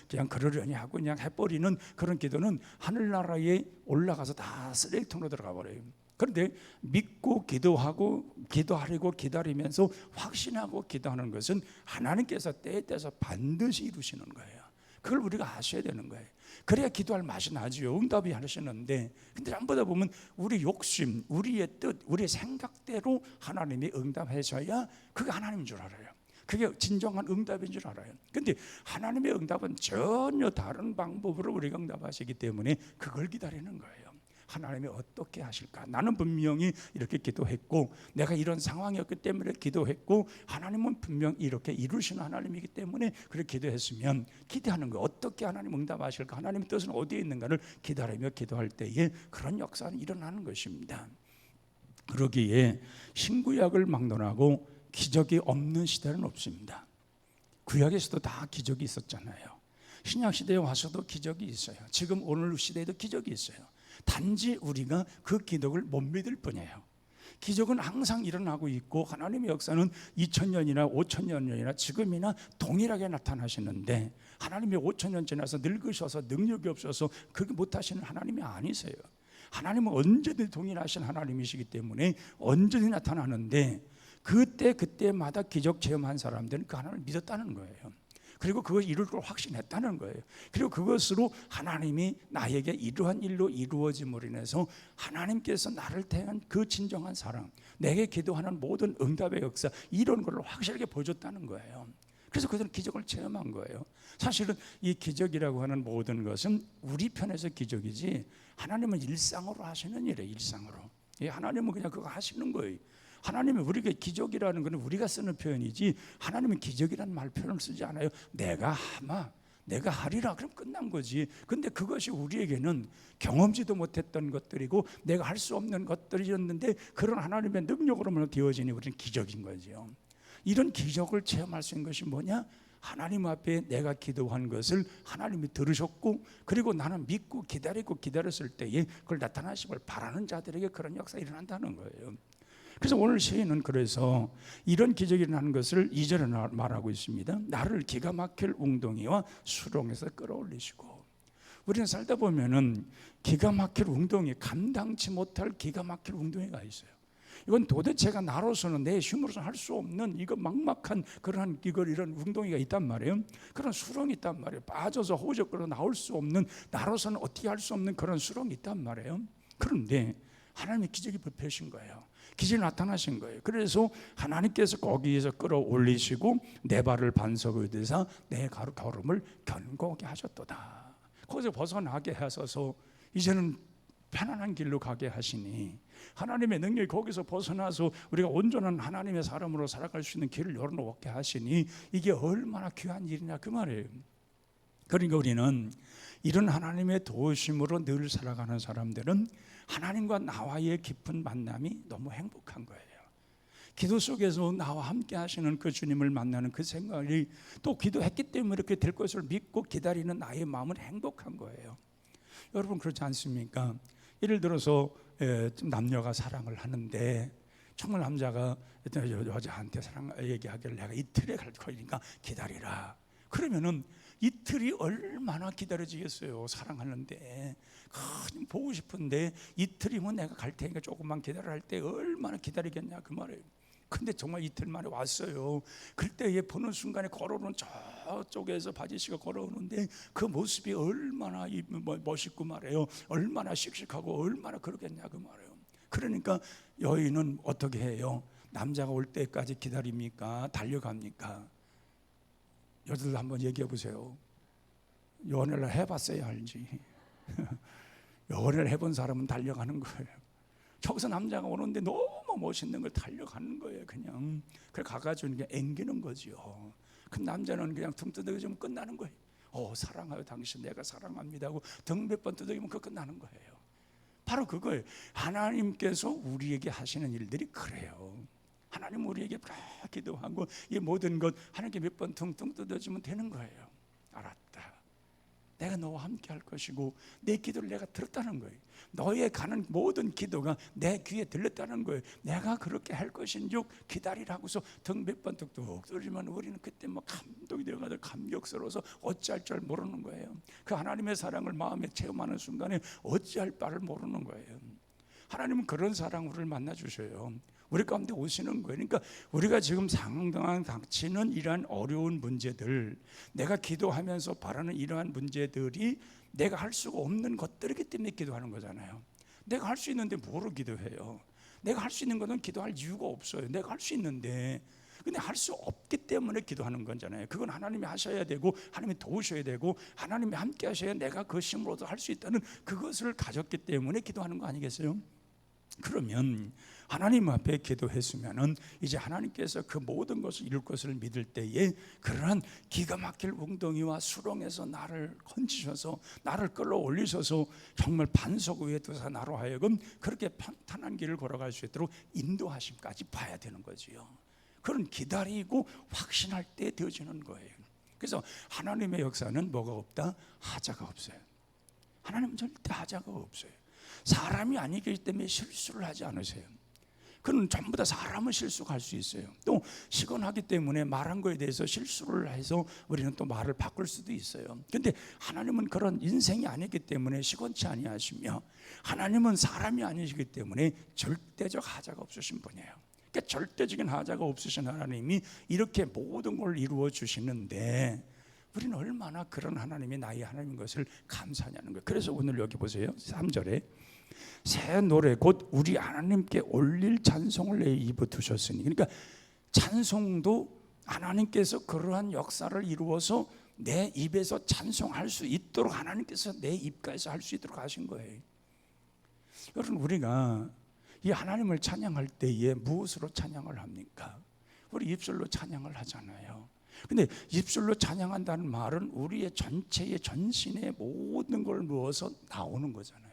그냥 그러려니 하고 그냥 해버리는 그런 기도는 하늘나라에 올라가서 다 쓰레기통으로 들어가 버려요. 그런데 믿고 기도하려고 기다리면서 확신하고 기도하는 것은 하나님께서 때에 따라서 반드시 이루시는 거예요. 그걸 우리가 아셔야 되는 거예요. 그래야 기도할 맛이 나죠. 응답이 하시는데, 근데 한보다 보면 우리 욕심, 우리의 뜻, 우리의 생각대로 하나님이 응답하셔야 그게 하나님인 줄 알아요. 그게 진정한 응답인 줄 알아요. 근데 하나님의 응답은 전혀 다른 방법으로 우리가 응답하시기 때문에 그걸 기다리는 거예요. 하나님이 어떻게 하실까? 나는 분명히 이렇게 기도했고 내가 이런 상황이었기 때문에 기도했고 하나님은 분명 이렇게 이루시는 하나님이기 때문에 그렇게 기도했으면 기대하는 거, 어떻게 하나님 응답하실까? 하나님의 뜻은 어디에 있는가를 기다리며 기도할 때에 그런 역사는 일어나는 것입니다. 그러기에 신구약을 막론하고 기적이 없는 시대는 없습니다. 구약에서도 다 기적이 있었잖아요. 신약 시대에 와서도 기적이 있어요. 지금 오늘 시대에도 기적이 있어요. 단지 우리가 그 기적을 못 믿을 뿐이에요. 기적은 항상 일어나고 있고 하나님의 역사는 2000년이나 5000년이나 지금이나 동일하게 나타나시는데, 하나님이 5000년 지나서 늙으셔서 능력이 없어서 그렇게 못하시는 하나님이 아니세요. 하나님은 언제든지 동일하신 하나님이시기 때문에 언제든지 나타나는데, 그때마다 기적 체험한 사람들은 그 하나님을 믿었다는 거예요. 그리고 그것이 이룰 걸 확신했다는 거예요. 그리고 그것으로 하나님이 나에게 이러한 일로 이루어짐으로 인해서 하나님께서 나를 대한 그 진정한 사랑, 내게 기도하는 모든 응답의 역사, 이런 걸 확실하게 보여줬다는 거예요. 그래서 그들은 기적을 체험한 거예요. 사실은 이 기적이라고 하는 모든 것은 우리 편에서 기적이지 하나님은 일상으로 하시는 일이에요. 일상으로. 하나님은 그냥 그거 하시는 거예요. 하나님은 우리가 기적이라는 것은 우리가 쓰는 표현이지 하나님은 기적이라는 말 표현을 쓰지 않아요. 내가 하리라 그럼 끝난 거지. 근데 그것이 우리에게는 경험지도 못했던 것들이고 내가 할 수 없는 것들이었는데 그런 하나님의 능력으로만 되어지니 우리는 기적인 거죠. 이런 기적을 체험할 수 있는 것이 뭐냐? 하나님 앞에 내가 기도한 것을 하나님이 들으셨고 그리고 나는 믿고 기다렸을 때에 그걸 나타나시길 바라는 자들에게 그런 역사가 일어난다는 거예요. 그래서 오늘 시인은 그래서 이런 기적이 일어나는 것을 2절에 말하고 있습니다. 나를 기가 막힐 웅덩이와 수렁에서 끌어올리시고. 우리는 살다 보면은 기가 막힐 웅덩이, 감당치 못할 기가 막힐 웅덩이가 있어요. 이건 도대체가 나로서는 내 힘으로서는 할 수 없는 이거 막막한 그런 이런 웅덩이가 있단 말이에요. 그런 수렁이 있단 말이에요. 빠져서 호적으로 나올 수 없는, 나로서는 어떻게 할 수 없는 그런 수렁이 있단 말이에요. 그런데 하나님의 기적이 베푸신 거예요. 기적이 나타나신 거예요. 그래서 하나님께서 거기에서 끌어올리시고 내 발을 반석에 대서 내 걸음을 견고하게 하셨도다. 거기서 벗어나게 하셔서 이제는 편안한 길로 가게 하시니 하나님의 능력이 거기서 벗어나서 우리가 온전한 하나님의 사람으로 살아갈 수 있는 길을 열어놓게 하시니 이게 얼마나 귀한 일이냐 그 말이에요. 그러니까 우리는 이런 하나님의 도우심으로 늘 살아가는 사람들은 하나님과 나와의 깊은 만남이 너무 행복한 거예요. 기도 속에서 나와 함께 하시는 그 주님을 만나는 그 생각이 또 기도했기 때문에 이렇게 될 것을 믿고 기다리는 나의 마음은 행복한 거예요. 여러분 그렇지 않습니까? 예를 들어서 남녀가 사랑을 하는데 정말 남자가 여자한테 사랑 얘기하기를 내가 이틀에 갈 거니까 기다리라. 그러면은 이틀이 얼마나 기다려지겠어요. 사랑하는데 보고 싶은데 이틀이면 내가 갈 테니까 조금만 기다려 할 때 얼마나 기다리겠냐 그 말이에요. 근데 정말 이틀 만에 왔어요. 그때 얘 보는 순간에 걸어오는 저쪽에서 바지씨가 걸어오는데 그 모습이 얼마나 멋있고 말이에요. 얼마나 씩씩하고 얼마나 그러겠냐 그 말이에요. 그러니까 여인은 어떻게 해요? 남자가 올 때까지 기다립니까? 달려갑니까? 여자들 한번 얘기해 보세요. 연애를 해봤어야 알지. 연애를 해본 사람은 달려가는 거예요. 저기서 남자가 오는데 너무 멋있는 걸 달려가는 거예요. 그냥 그래 가가지고 그냥 앵기는 거죠. 그 남자는 그냥 등 두드려주면 끝나는 거예요. 사랑해요 당신 내가 사랑합니다 하고 등 몇 번 두드리면 그거 끝나는 거예요. 바로 그거예요. 하나님께서 우리에게 하시는 일들이 그래요. 하나님 우리에게 기도하고 이 모든 것 하나님께 몇 번 퉁퉁 뜯어주면 되는 거예요. 알았다. 내가 너와 함께 할 것이고 내 기도를 내가 들었다는 거예요. 너의 가는 모든 기도가 내 귀에 들렸다는 거예요. 내가 그렇게 할 것인즉 기다리라고서 등 몇 번 뚝뚝 뚫리면 우리는 그때 감동이 되어가지고 감격스러워서 어찌할 줄 모르는 거예요. 그 하나님의 사랑을 마음에 체험하는 순간에 어찌할 바를 모르는 거예요. 하나님은 그런 사랑 우리를 만나 주셔요. 우리 가운데 오시는 거예요. 그러니까 우리가 지금 상당한 닥치는 이러한 어려운 문제들, 내가 기도하면서 바라는 이러한 문제들이 내가 할 수가 없는 것들이기 때문에 기도하는 거잖아요. 내가 할 수 있는데 뭐로 기도해요? 내가 할 수 있는 것은 기도할 이유가 없어요. 내가 할 수 있는데 근데 할 수 없기 때문에 기도하는 거잖아요. 그건 하나님이 하셔야 되고 하나님이 도우셔야 되고 하나님이 함께 하셔야 내가 그 힘으로도 할 수 있다는 그것을 가졌기 때문에 기도하는 거 아니겠어요? 그러면 하나님 앞에 기도했으면은 이제 하나님께서 그 모든 것을 이룰 것을 믿을 때에 그러한 기가 막힐 웅덩이와 수렁에서 나를 건지셔서 나를 끌어올리셔서 정말 반석 위에 두사 나로 하여금 그렇게 평탄한 길을 걸어갈 수 있도록 인도하심까지 봐야 되는 거지요. 그런 기다리고 확신할 때 되어지는 거예요. 그래서 하나님의 역사는 뭐가 없다? 하자가 없어요. 하나님은 절대 하자가 없어요. 사람이 아니기 때문에 실수를 하지 않으세요. 그는 전부 다 사람은 실수할 수 있어요. 또 시건하기 때문에 말한 거에 대해서 실수를 해서 우리는 또 말을 바꿀 수도 있어요. 근데 하나님은 그런 인생이 아니기 때문에 시건치 아니하시며 하나님은 사람이 아니시기 때문에 절대적 하자가 없으신 분이에요. 그러니까 절대적인 하자가 없으신 하나님이 이렇게 모든 걸 이루어 주시는데 우리는 얼마나 그런 하나님이 나의 하나님인 것을 감사하냐는 거예요. 그래서 오늘 여기 보세요. 3절에 새 노래 곧 우리 하나님께 올릴 찬송을 내 입에 두셨으니, 그러니까 찬송도 하나님께서 그러한 역사를 이루어서 내 입에서 찬송할 수 있도록 하나님께서 내 입가에서 할 수 있도록 하신 거예요. 여러분 우리가 이 하나님을 찬양할 때에 무엇으로 찬양을 합니까? 우리 입술로 찬양을 하잖아요. 근데 입술로 찬양한다는 말은 우리의 전체의 전신의 모든 걸 넣어서 나오는 거잖아요.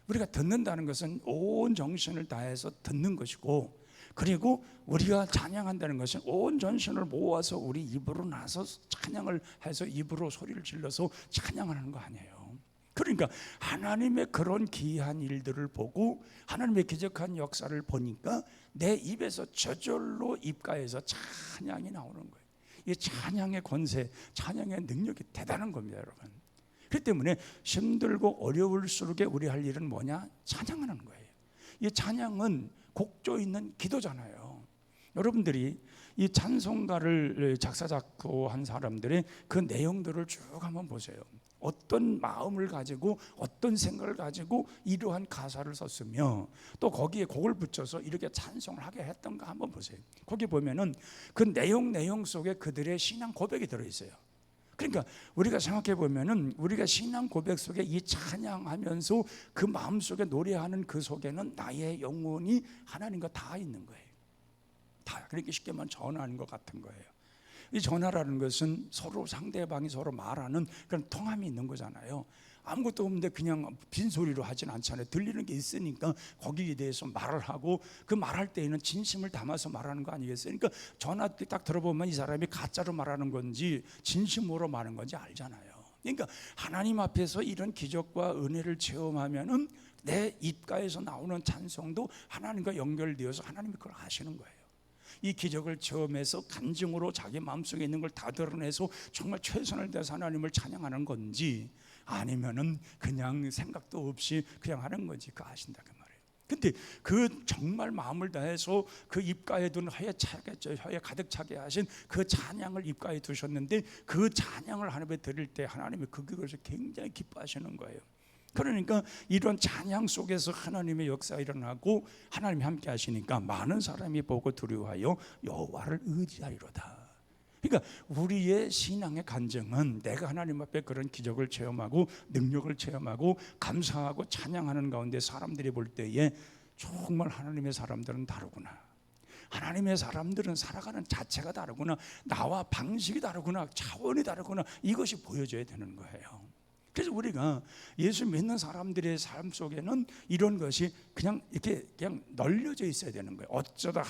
우리가 듣는다는 것은 온 정신을 다해서 듣는 것이고, 그리고 우리가 찬양한다는 것은 온 전신을 모아서 우리 입으로 나서 찬양을 해서 입으로 소리를 질러서 찬양을 하는 거 아니에요. 그러니까 하나님의 그런 기이한 일들을 보고 하나님의 기적한 역사를 보니까 내 입에서 저절로 입가에서 찬양이 나오는 거예요. 이 찬양의 권세, 찬양의 능력이 대단한 겁니다, 여러분. 그렇기 때문에 힘들고 어려울수록 우리 할 일은 뭐냐? 찬양하는 거예요. 이 찬양은 곡조 있는 기도잖아요. 여러분들이 이 찬송가를 작사 작곡한 사람들의 그 내용들을 쭉 한번 보세요. 어떤 마음을 가지고 어떤 생각을 가지고 이러한 가사를 썼으며 또 거기에 곡을 붙여서 이렇게 찬송을 하게 했던가 한번 보세요. 거기 보면은 그 내용 속에 그들의 신앙 고백이 들어있어요. 그러니까 우리가 생각해 보면은 우리가 신앙 고백 속에 이 찬양하면서 그 마음 속에 노래하는 그 속에는 나의 영혼이 하나님과 다 있는 거예요. 다. 그렇게 쉽게 말하면 전화하는 것 같은 거예요. 이 전화라는 것은 서로 상대방이 서로 말하는 그런 통함이 있는 거잖아요. 아무것도 없는데 그냥 빈소리로 하진 않잖아요. 들리는 게 있으니까 거기에 대해서 말을 하고 그 말할 때에는 진심을 담아서 말하는 거 아니겠어요? 그러니까 전화 딱 들어보면 이 사람이 가짜로 말하는 건지 진심으로 말하는 건지 알잖아요. 그러니까 하나님 앞에서 이런 기적과 은혜를 체험하면은 내 입가에서 나오는 찬송도 하나님과 연결되어서 하나님이 그걸 하시는 거예요. 이 기적을 체험해서 간증으로 자기 마음속에 있는 걸 다 드러내서 정말 최선을 다해서 하나님을 찬양하는 건지 아니면은 그냥 생각도 없이 그냥 하는 건지 그거 아신다 그 말이에요. 근데 그 정말 마음을 다해서 그 입가에 둔 혀에 가득 차게 하신 그 찬양을 입가에 두셨는데 그 찬양을 하나님께 드릴 때 하나님이 그것을 굉장히 기뻐하시는 거예요. 그러니까 이런 찬양 속에서 하나님의 역사가 일어나고 하나님이 함께 하시니까 많은 사람이 보고 두려워하여 여호와를 의지하리로다. 그러니까 우리의 신앙의 간증은 내가 하나님 앞에 그런 기적을 체험하고 능력을 체험하고 감사하고 찬양하는 가운데 사람들이 볼 때에 정말 하나님의 사람들은 다르구나, 하나님의 사람들은 살아가는 자체가 다르구나, 나와 방식이 다르구나, 차원이 다르구나, 이것이 보여져야 되는 거예요. 그래서 우리가 예수 믿는 사람들의 삶 속에는 이런 것이 그냥 이렇게 그냥 널려져 있어야 되는 거예요. 어쩌다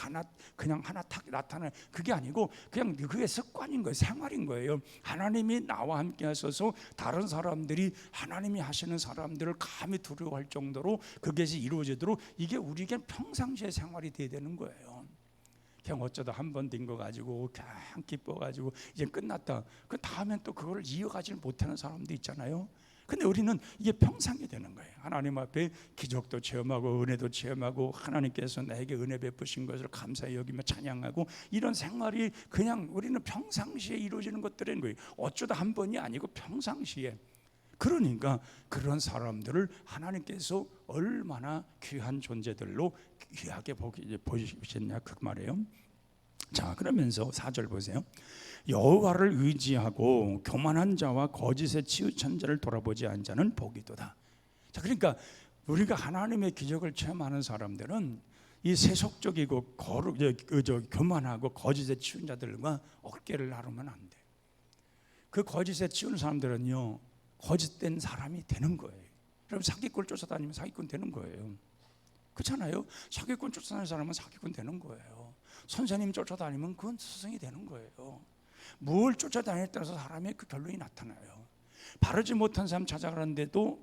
그냥 하나 탁 나타나는 그게 아니고 그냥 그게 습관인 거예요. 생활인 거예요. 하나님이 나와 함께 하셔서 다른 사람들이 하나님이 하시는 사람들을 감히 두려워할 정도로 그것이 이루어지도록 이게 우리에겐 평상시의 생활이 돼야 되는 거예요. 그냥 어쩌다 한 번 된 거 가지고 그냥 기뻐가지고 이제 끝났다. 그 다음엔 또 그걸 이어가지를 못하는 사람도 있잖아요. 근데 우리는 이게 평상이 되는 거예요. 하나님 앞에 기적도 체험하고 은혜도 체험하고 하나님께서 나에게 은혜 베푸신 것을 감사히 여기며 찬양하고 이런 생활이 그냥 우리는 평상시에 이루어지는 것들인 거예요. 어쩌다 한 번이 아니고 평상시에. 그러니까 그런 사람들을 하나님께서 얼마나 귀한 존재들로 귀하게 보시겠냐 그 말이에요. 자, 그러면서 4절 보세요. 여호와를 의지하고 교만한 자와 거짓에 치우친 자를 돌아보지 않은 자는 복이도다. 자, 그러니까 우리가 하나님의 기적을 체험하는 사람들은 이 세속적이고 교만하고 거짓에 치운 자들과 어깨를 나누면 안 돼. 그 거짓에 치우는 사람들은요 거짓된 사람이 되는 거예요. 여러분 사기꾼 쫓아다니면 사기꾼 되는 거예요. 그렇잖아요. 사기꾼 쫓아다니는 사람은 사기꾼 되는 거예요. 선생님 쫓아다니면 그건 스승이 되는 거예요. 뭘 쫓아다니에 따라서 사람의 그 결론이 나타나요. 바르지 못한 사람 찾아가는데도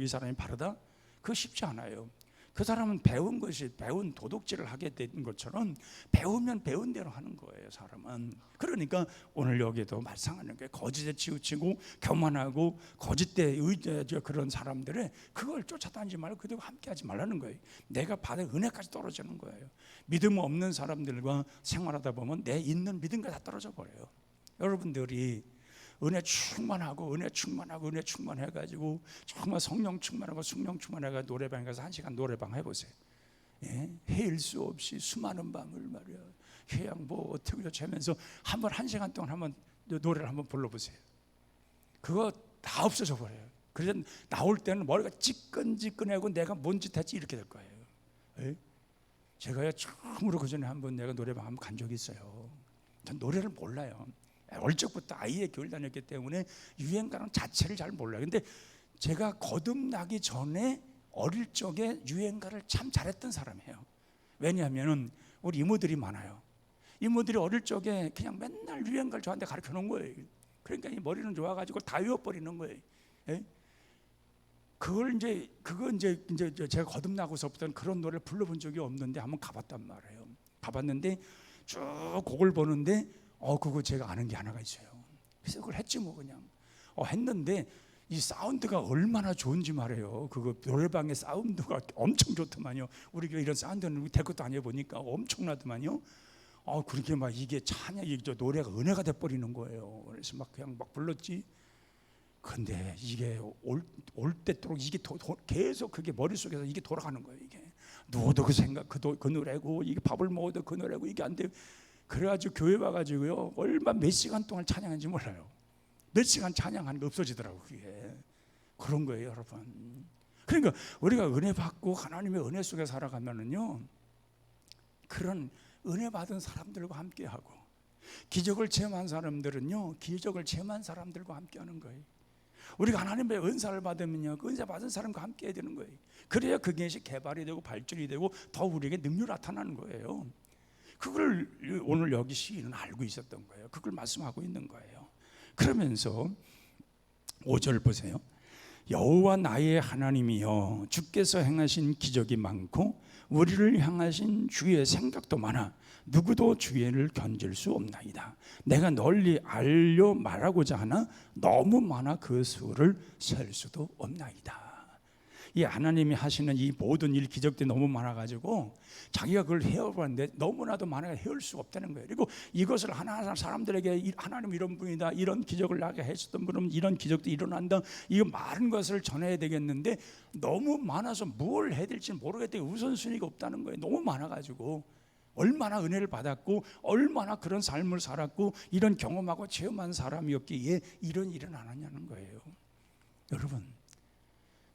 이 사람이 바르다? 그거 쉽지 않아요. 그 사람은 배운 도둑질을 하게 된 것처럼 배우면 배운 대로 하는 거예요, 사람은. 그러니까 오늘 여기도 말상하는 게 거짓에 치우치고 교만하고 거짓대 그런 사람들의 그걸 쫓아다니지 말고 그들과 함께하지 말라는 거예요. 내가 받은 은혜까지 떨어지는 거예요. 믿음 없는 사람들과 생활하다 보면 내 있는 믿음과 다 떨어져 버려요. 여러분들이 은혜 충만하고 해가지고 정말 성령 충만하고 성령 충만해가 노래방에 가서 1시간 노래방 해보세요. 예? 헤일 수 없이 수많은 밤을 말이야 휴양 뭐 어떻게 하면서 한번 1시간 동안 한번 노래를 한번 불러보세요. 그거 다 없어져 버려요. 그래서 나올 때는 머리가 찌끈찌끈하고 내가 뭔 짓 했지 이렇게 될 거예요. 예? 제가요 처음으로 그 전에 한번 내가 노래방 한번 간 적이 있어요. 전 노래를 몰라요. 어릴 적부터 아이의 교회를 다녔기 때문에 유행가는 자체를 잘 몰라요. 근데 제가 거듭나기 전에 어릴 적에 유행가를 참 잘했던 사람이에요. 왜냐하면 우리 이모들이 많아요. 이모들이 어릴 적에 그냥 맨날 유행가를 저한테 가르쳐 놓은 거예요. 그러니까 이 머리는 좋아가지고 다 외워버리는 거예요. 예? 그거 이제 제가 거듭나고서부터는 그런 노래를 불러본 적이 없는데 한번 가봤단 말이에요. 가봤는데 쭉 곡을 보는데 그거 제가 아는 게 하나가 있어요. 그래서 그걸 했지 뭐 그냥 했는데 이 사운드가 얼마나 좋은지 말해요. 그거 노래방의 사운드가 엄청 좋더만요. 우리가 이런 사운드는 될 것도 아니에요. 보니까 엄청나더만요. 그렇게 막 이게 찬양이 노래가 은혜가 돼버리는 거예요. 그래서 막 그냥 막 불렀지. 근데 이게 올 때도록 이게 계속 그게 머릿속에서 이게 돌아가는 거예요. 이게 누워도 그 생각, 그 노래고, 이게 밥을 먹어도 그 노래고, 이게 안 돼. 그래가지고 교회 와가지고요, 얼마 몇 시간 동안 찬양한지 몰라요. 몇 시간 찬양하는 게 없어지더라고. 그게 그런 거예요, 여러분. 그러니까 우리가 은혜 받고 하나님의 은혜 속에 살아가면은요, 그런 은혜 받은 사람들과 함께하고, 기적을 체험한 사람들은요, 기적을 체험한 사람들과 함께하는 거예요. 우리가 하나님의 은사를 받으면요, 그 은사 받은 사람과 함께해야 되는 거예요. 그래야 그것이 개발이 되고 발전이 되고 더 우리에게 능력이 나타나는 거예요. 그걸 오늘 여기 시인은 알고 있었던 거예요. 그걸 말씀하고 있는 거예요. 그러면서 5절 보세요. 여호와 나의 하나님이여, 주께서 행하신 기적이 많고 우리를 향하신 주의 생각도 많아 누구도 주의를 견딜 수 없나이다. 내가 널리 알려 말하고자 하나 너무 많아 그 수를 셀 수도 없나이다. 이 하나님이 하시는 이 모든 일, 기적들이 너무 많아가지고 자기가 그걸 헤어봤는데 너무나도 많아서 헤어릴 수가 없다는 거예요. 그리고 이것을 하나하나 사람들에게 하나님 이런 분이다, 이런 기적을 나게 해줬던 분은 이런 기적도 일어난다, 이거 많은 것을 전해야 되겠는데 너무 많아서 뭘 해야 될지 모르겠다. 우선순위가 없다는 거예요. 너무 많아가지고 얼마나 은혜를 받았고 얼마나 그런 삶을 살았고 이런 경험하고 체험한 사람이었기에 이런 일은 안 하냐는 거예요. 여러분,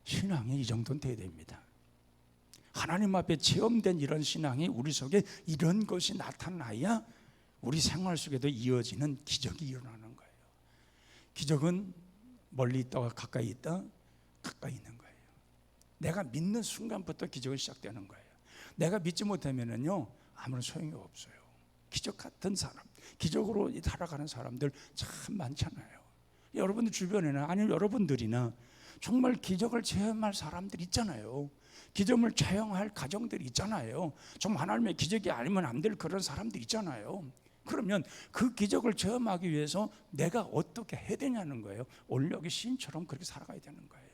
신앙이 이 정도는 돼야 됩니다. 하나님 앞에 체험된 이런 신앙이 우리 속에 이런 것이 나타나야 우리 생활 속에도 이어지는 기적이 일어나는 거예요. 기적은 멀리 있다가 가까이 있다, 가까이 있는 거예요. 내가 믿는 순간부터 기적은 시작되는 거예요. 내가 믿지 못하면은요, 아무런 소용이 없어요. 기적 같은 사람, 기적으로 살아가는 사람들 참 많잖아요. 여러분들 주변에나 아니면 여러분들이나 정말 기적을 체험할 사람들 있잖아요. 기적을 체험할 가정들이 있잖아요. 정말 하나님의 기적이 아니면 안 될 그런 사람들 있잖아요. 그러면 그 기적을 체험하기 위해서 내가 어떻게 해야 되냐는 거예요. 오늘 여기 시인처럼 그렇게 살아가야 되는 거예요.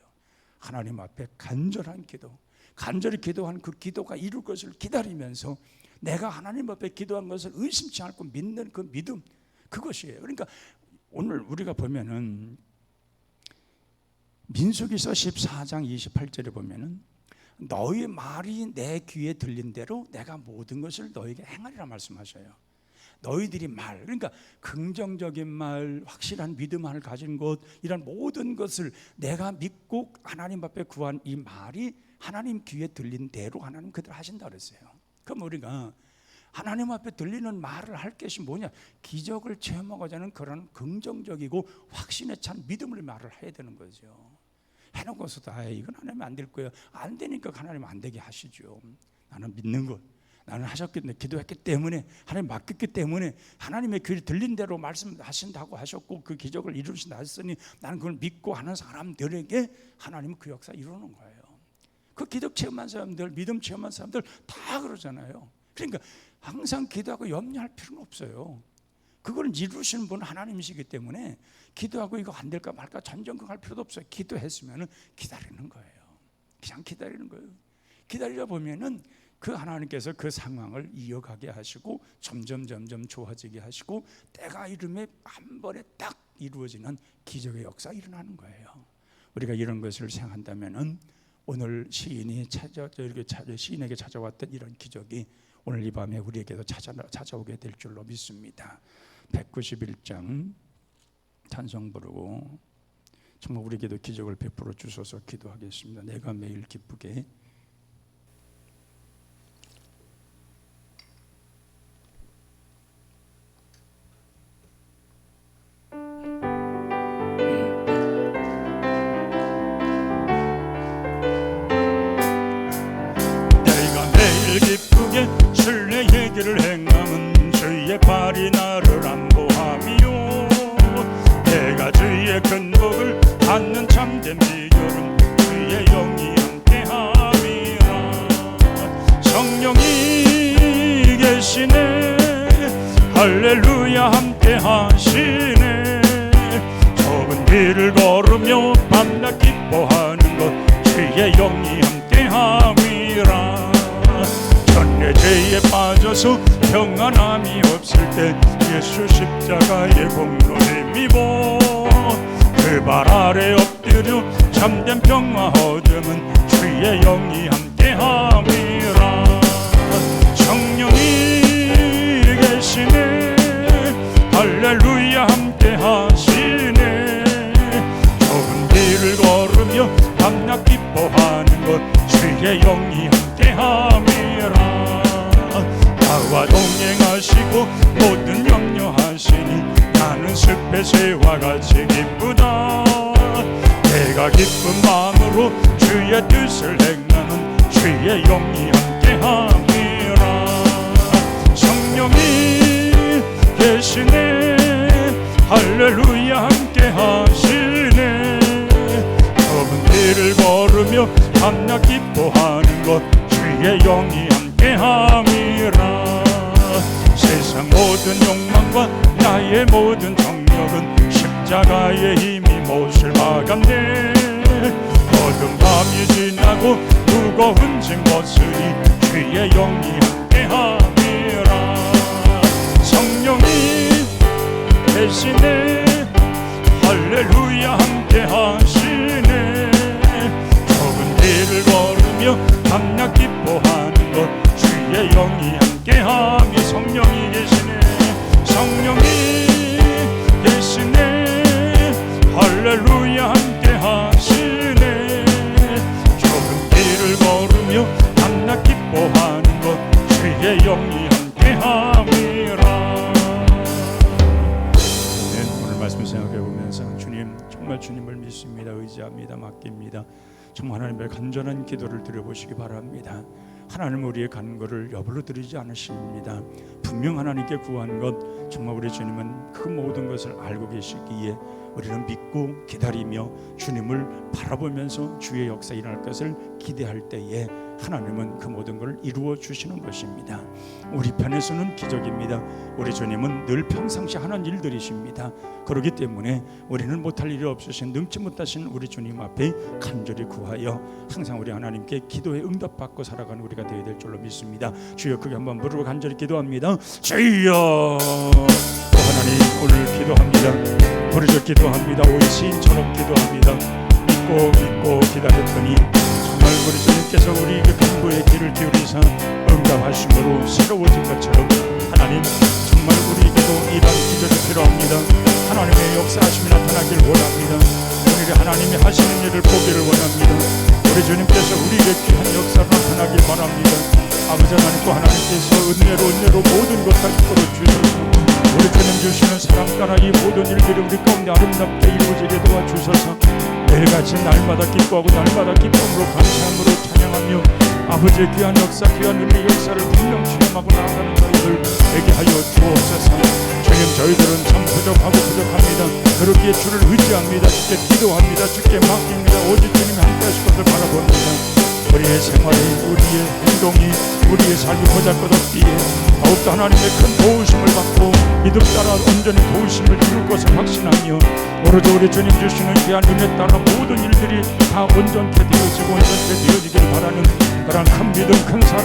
하나님 앞에 간절한 기도, 간절히 기도한 그 기도가 이룰 것을 기다리면서 내가 하나님 앞에 기도한 것을 의심치 않고 믿는 그 믿음, 그것이에요. 그러니까 오늘 우리가 보면은 민수기서 14장 28절에 보면은 너희 말이 내 귀에 들린 대로 내가 모든 것을 너에게 행하리라 말씀하셔요. 너희들이 말, 그러니까 긍정적인 말, 확실한 믿음을 가진 것, 이런 모든 것을 내가 믿고 하나님 앞에 구한 이 말이 하나님 귀에 들린 대로 하나님 그대로 하신다 그랬어요. 그럼 우리가 하나님 앞에 들리는 말을 할 것이 뭐냐? 기적을 체험하고자 하는 그런 긍정적이고 확신에 찬 믿음을 말을 해야 되는 거죠. 해놓고서도 이건 하나님 안 될 거예요. 안 되니까 하나님 안 되게 하시죠. 나는 믿는 것, 나는 하셨기 때문에, 기도했기 때문에, 하나님 맡겼기 때문에 하나님의 귀에 들린 대로 말씀하신다고 하셨고 그 기적을 이루신다 하셨으니 나는 그걸 믿고 하는 사람들에게 하나님은 그 역사 이루는 거예요. 그 기적 체험한 사람들, 믿음 체험한 사람들 다 그러잖아요. 그러니까 항상 기도하고 염려할 필요는 없어요. 그걸 이루시는 분은 하나님이시기 때문에 기도하고 이거 안 될까 말까 전전긍할 필요도 없어요. 기도했으면 기다리는 거예요. 그냥 기다리는 거예요. 기다리다 보면은 그 하나님께서 그 상황을 이어가게 하시고 점점 좋아지게 하시고 때가 이름에 한 번에 딱 이루어지는 기적의 역사 일어나는 거예요. 우리가 이런 것을 생각한다면은 오늘 시인에게 찾아왔던 이런 기적이 오늘 이 밤에 우리에게도 찾아오게 될 줄로 믿습니다. 191장 찬송 부르고 정말 우리에게도 기적을 베풀어 주셔서 기도하겠습니다. 내가 매일 기쁘게. 내가 매일 기쁘게 신뢰 얘기를 행함은 주의 발이 나를 안보함이요 내가 주의 큰 복을 받는 참된 비결은 주의 영이 함께함이라 성령이 계시네 할렐루야 함께하시네 좁은 길을 걸으며 밤낮 기뻐하는 것 주의 영이 함께함이라 전내 죄에 빠져서 평안함이 없을 때 예수 십자가의 공로 힘입어 그 발 아래 엎드려 참된 평화 얻음은 주의 영이 함께함이라. 성령이 계시네 할렐루야 함께하시네. 좁은 길을 걸으며 밤낮 기뻐하는 것 주의 영이 함께함이라. 나와 동행하시고 모든 염려하시니 나는 숲의 새와 같이 기쁘다. 내가 기쁜 마음으로 주의 뜻을 행하는 주의 영이 함께함이라. 성령이 계시네 할렐루야 함께하시네. 좁은 길을 걸으며 밤낮 기뻐하는 것 주의 영이 함께함이라. 세상 모든 욕망과 나의 모든 정력은 십자가의 힘이 못을 막았네. 어두운 밤이 지나고 무거운 짐 벗으니 주의 영이 함께함이라. 성령이 계시네 할렐루야 함께하시네. 좁은 길을 걸으며 밤낮 기뻐하는 것 주의 영이 함께함이. 성령이 계시네 성령이 계시네 할렐루야 함께하시네. 좁은 길을 걸으며 밤낮 기뻐하는 것 주의 영이 함께함이라. 오늘 말씀 생각해 보면서 주님 정말 주님을 믿습니다. 의지합니다. 맡깁니다. 정말 하나님의 간절한 기도를 드려보시기 바랍니다. 하나님 우리의 간구를 여불로 드리지 않으십니다. 분명 하나님께 구한 것 정말 우리 주님은 그 모든 것을 알고 계시기에 우리는 믿고 기다리며 주님을 바라보면서 주의 역사 일어날 것을 기대할 때에 하나님은 그 모든 걸 이루어 주시는 것입니다. 우리 편에서는 기적입니다. 우리 주님은 늘 평상시 하는 일들이십니다. 그렇기 때문에 우리는 못할 일이 없으신 능치 못하신 우리 주님 앞에 간절히 구하여 항상 우리 하나님께 기도에 응답받고 살아가는 우리가 되어야 될 줄로 믿습니다. 주여 크게 한번 부르고 간절히 기도합니다. 주여 하나님 오늘 기도합니다. 부르짖 기도합니다. 온 시인처럼 기도합니다. 믿고 기다렸더니 정말 우리 주님께서 우리에게 간구의 귀를 기울이사 응답하심으로 새로워진 것처럼 하나님 정말 우리에게도 이런 기적이 필요합니다. 하나님의 역사하심이 나타나길 원합니다. 오늘 하나님이 하시는 일을 보기를 원합니다. 우리 주님께서 우리에게 귀한 역사를 나타나길 바랍니다. 아버지 하나님과 하나님께서 은혜로 모든 것 다 이끌어 주셔서 우리 주님 주시는 사랑 따라 이 모든 일들이 우리 가운데 아름답게 이루어지게 도와주셔서 매일같이 날마다 기뻐하고 날마다 기쁨으로 감사함으로 찬양하며 아버지의 귀한 역사 귀한 은혜의 역사를 분명 체험하고 나아가는 저희들 되게 하여 주옵소서. 주님 저희들은 참 부족합니다. 그러기에 주를 의지합니다. 주께 기도합니다. 주께 맡깁니다. 오직 주님이 함께 하실 것을 바라봅니다. 우리의 생활이 우리의 행동이 우리의 삶이 보잘것없기에 더욱더 하나님의 큰 도우심을 받고 믿음 따라 온전히 도우심을 이룰 것을 확신하며 오로지 우리 주님 주시는 귀한 은혜 따라 모든 일들이 다 온전케 되어지고 온전케 되어지기를 바라는 그런 큰 믿음 큰 사랑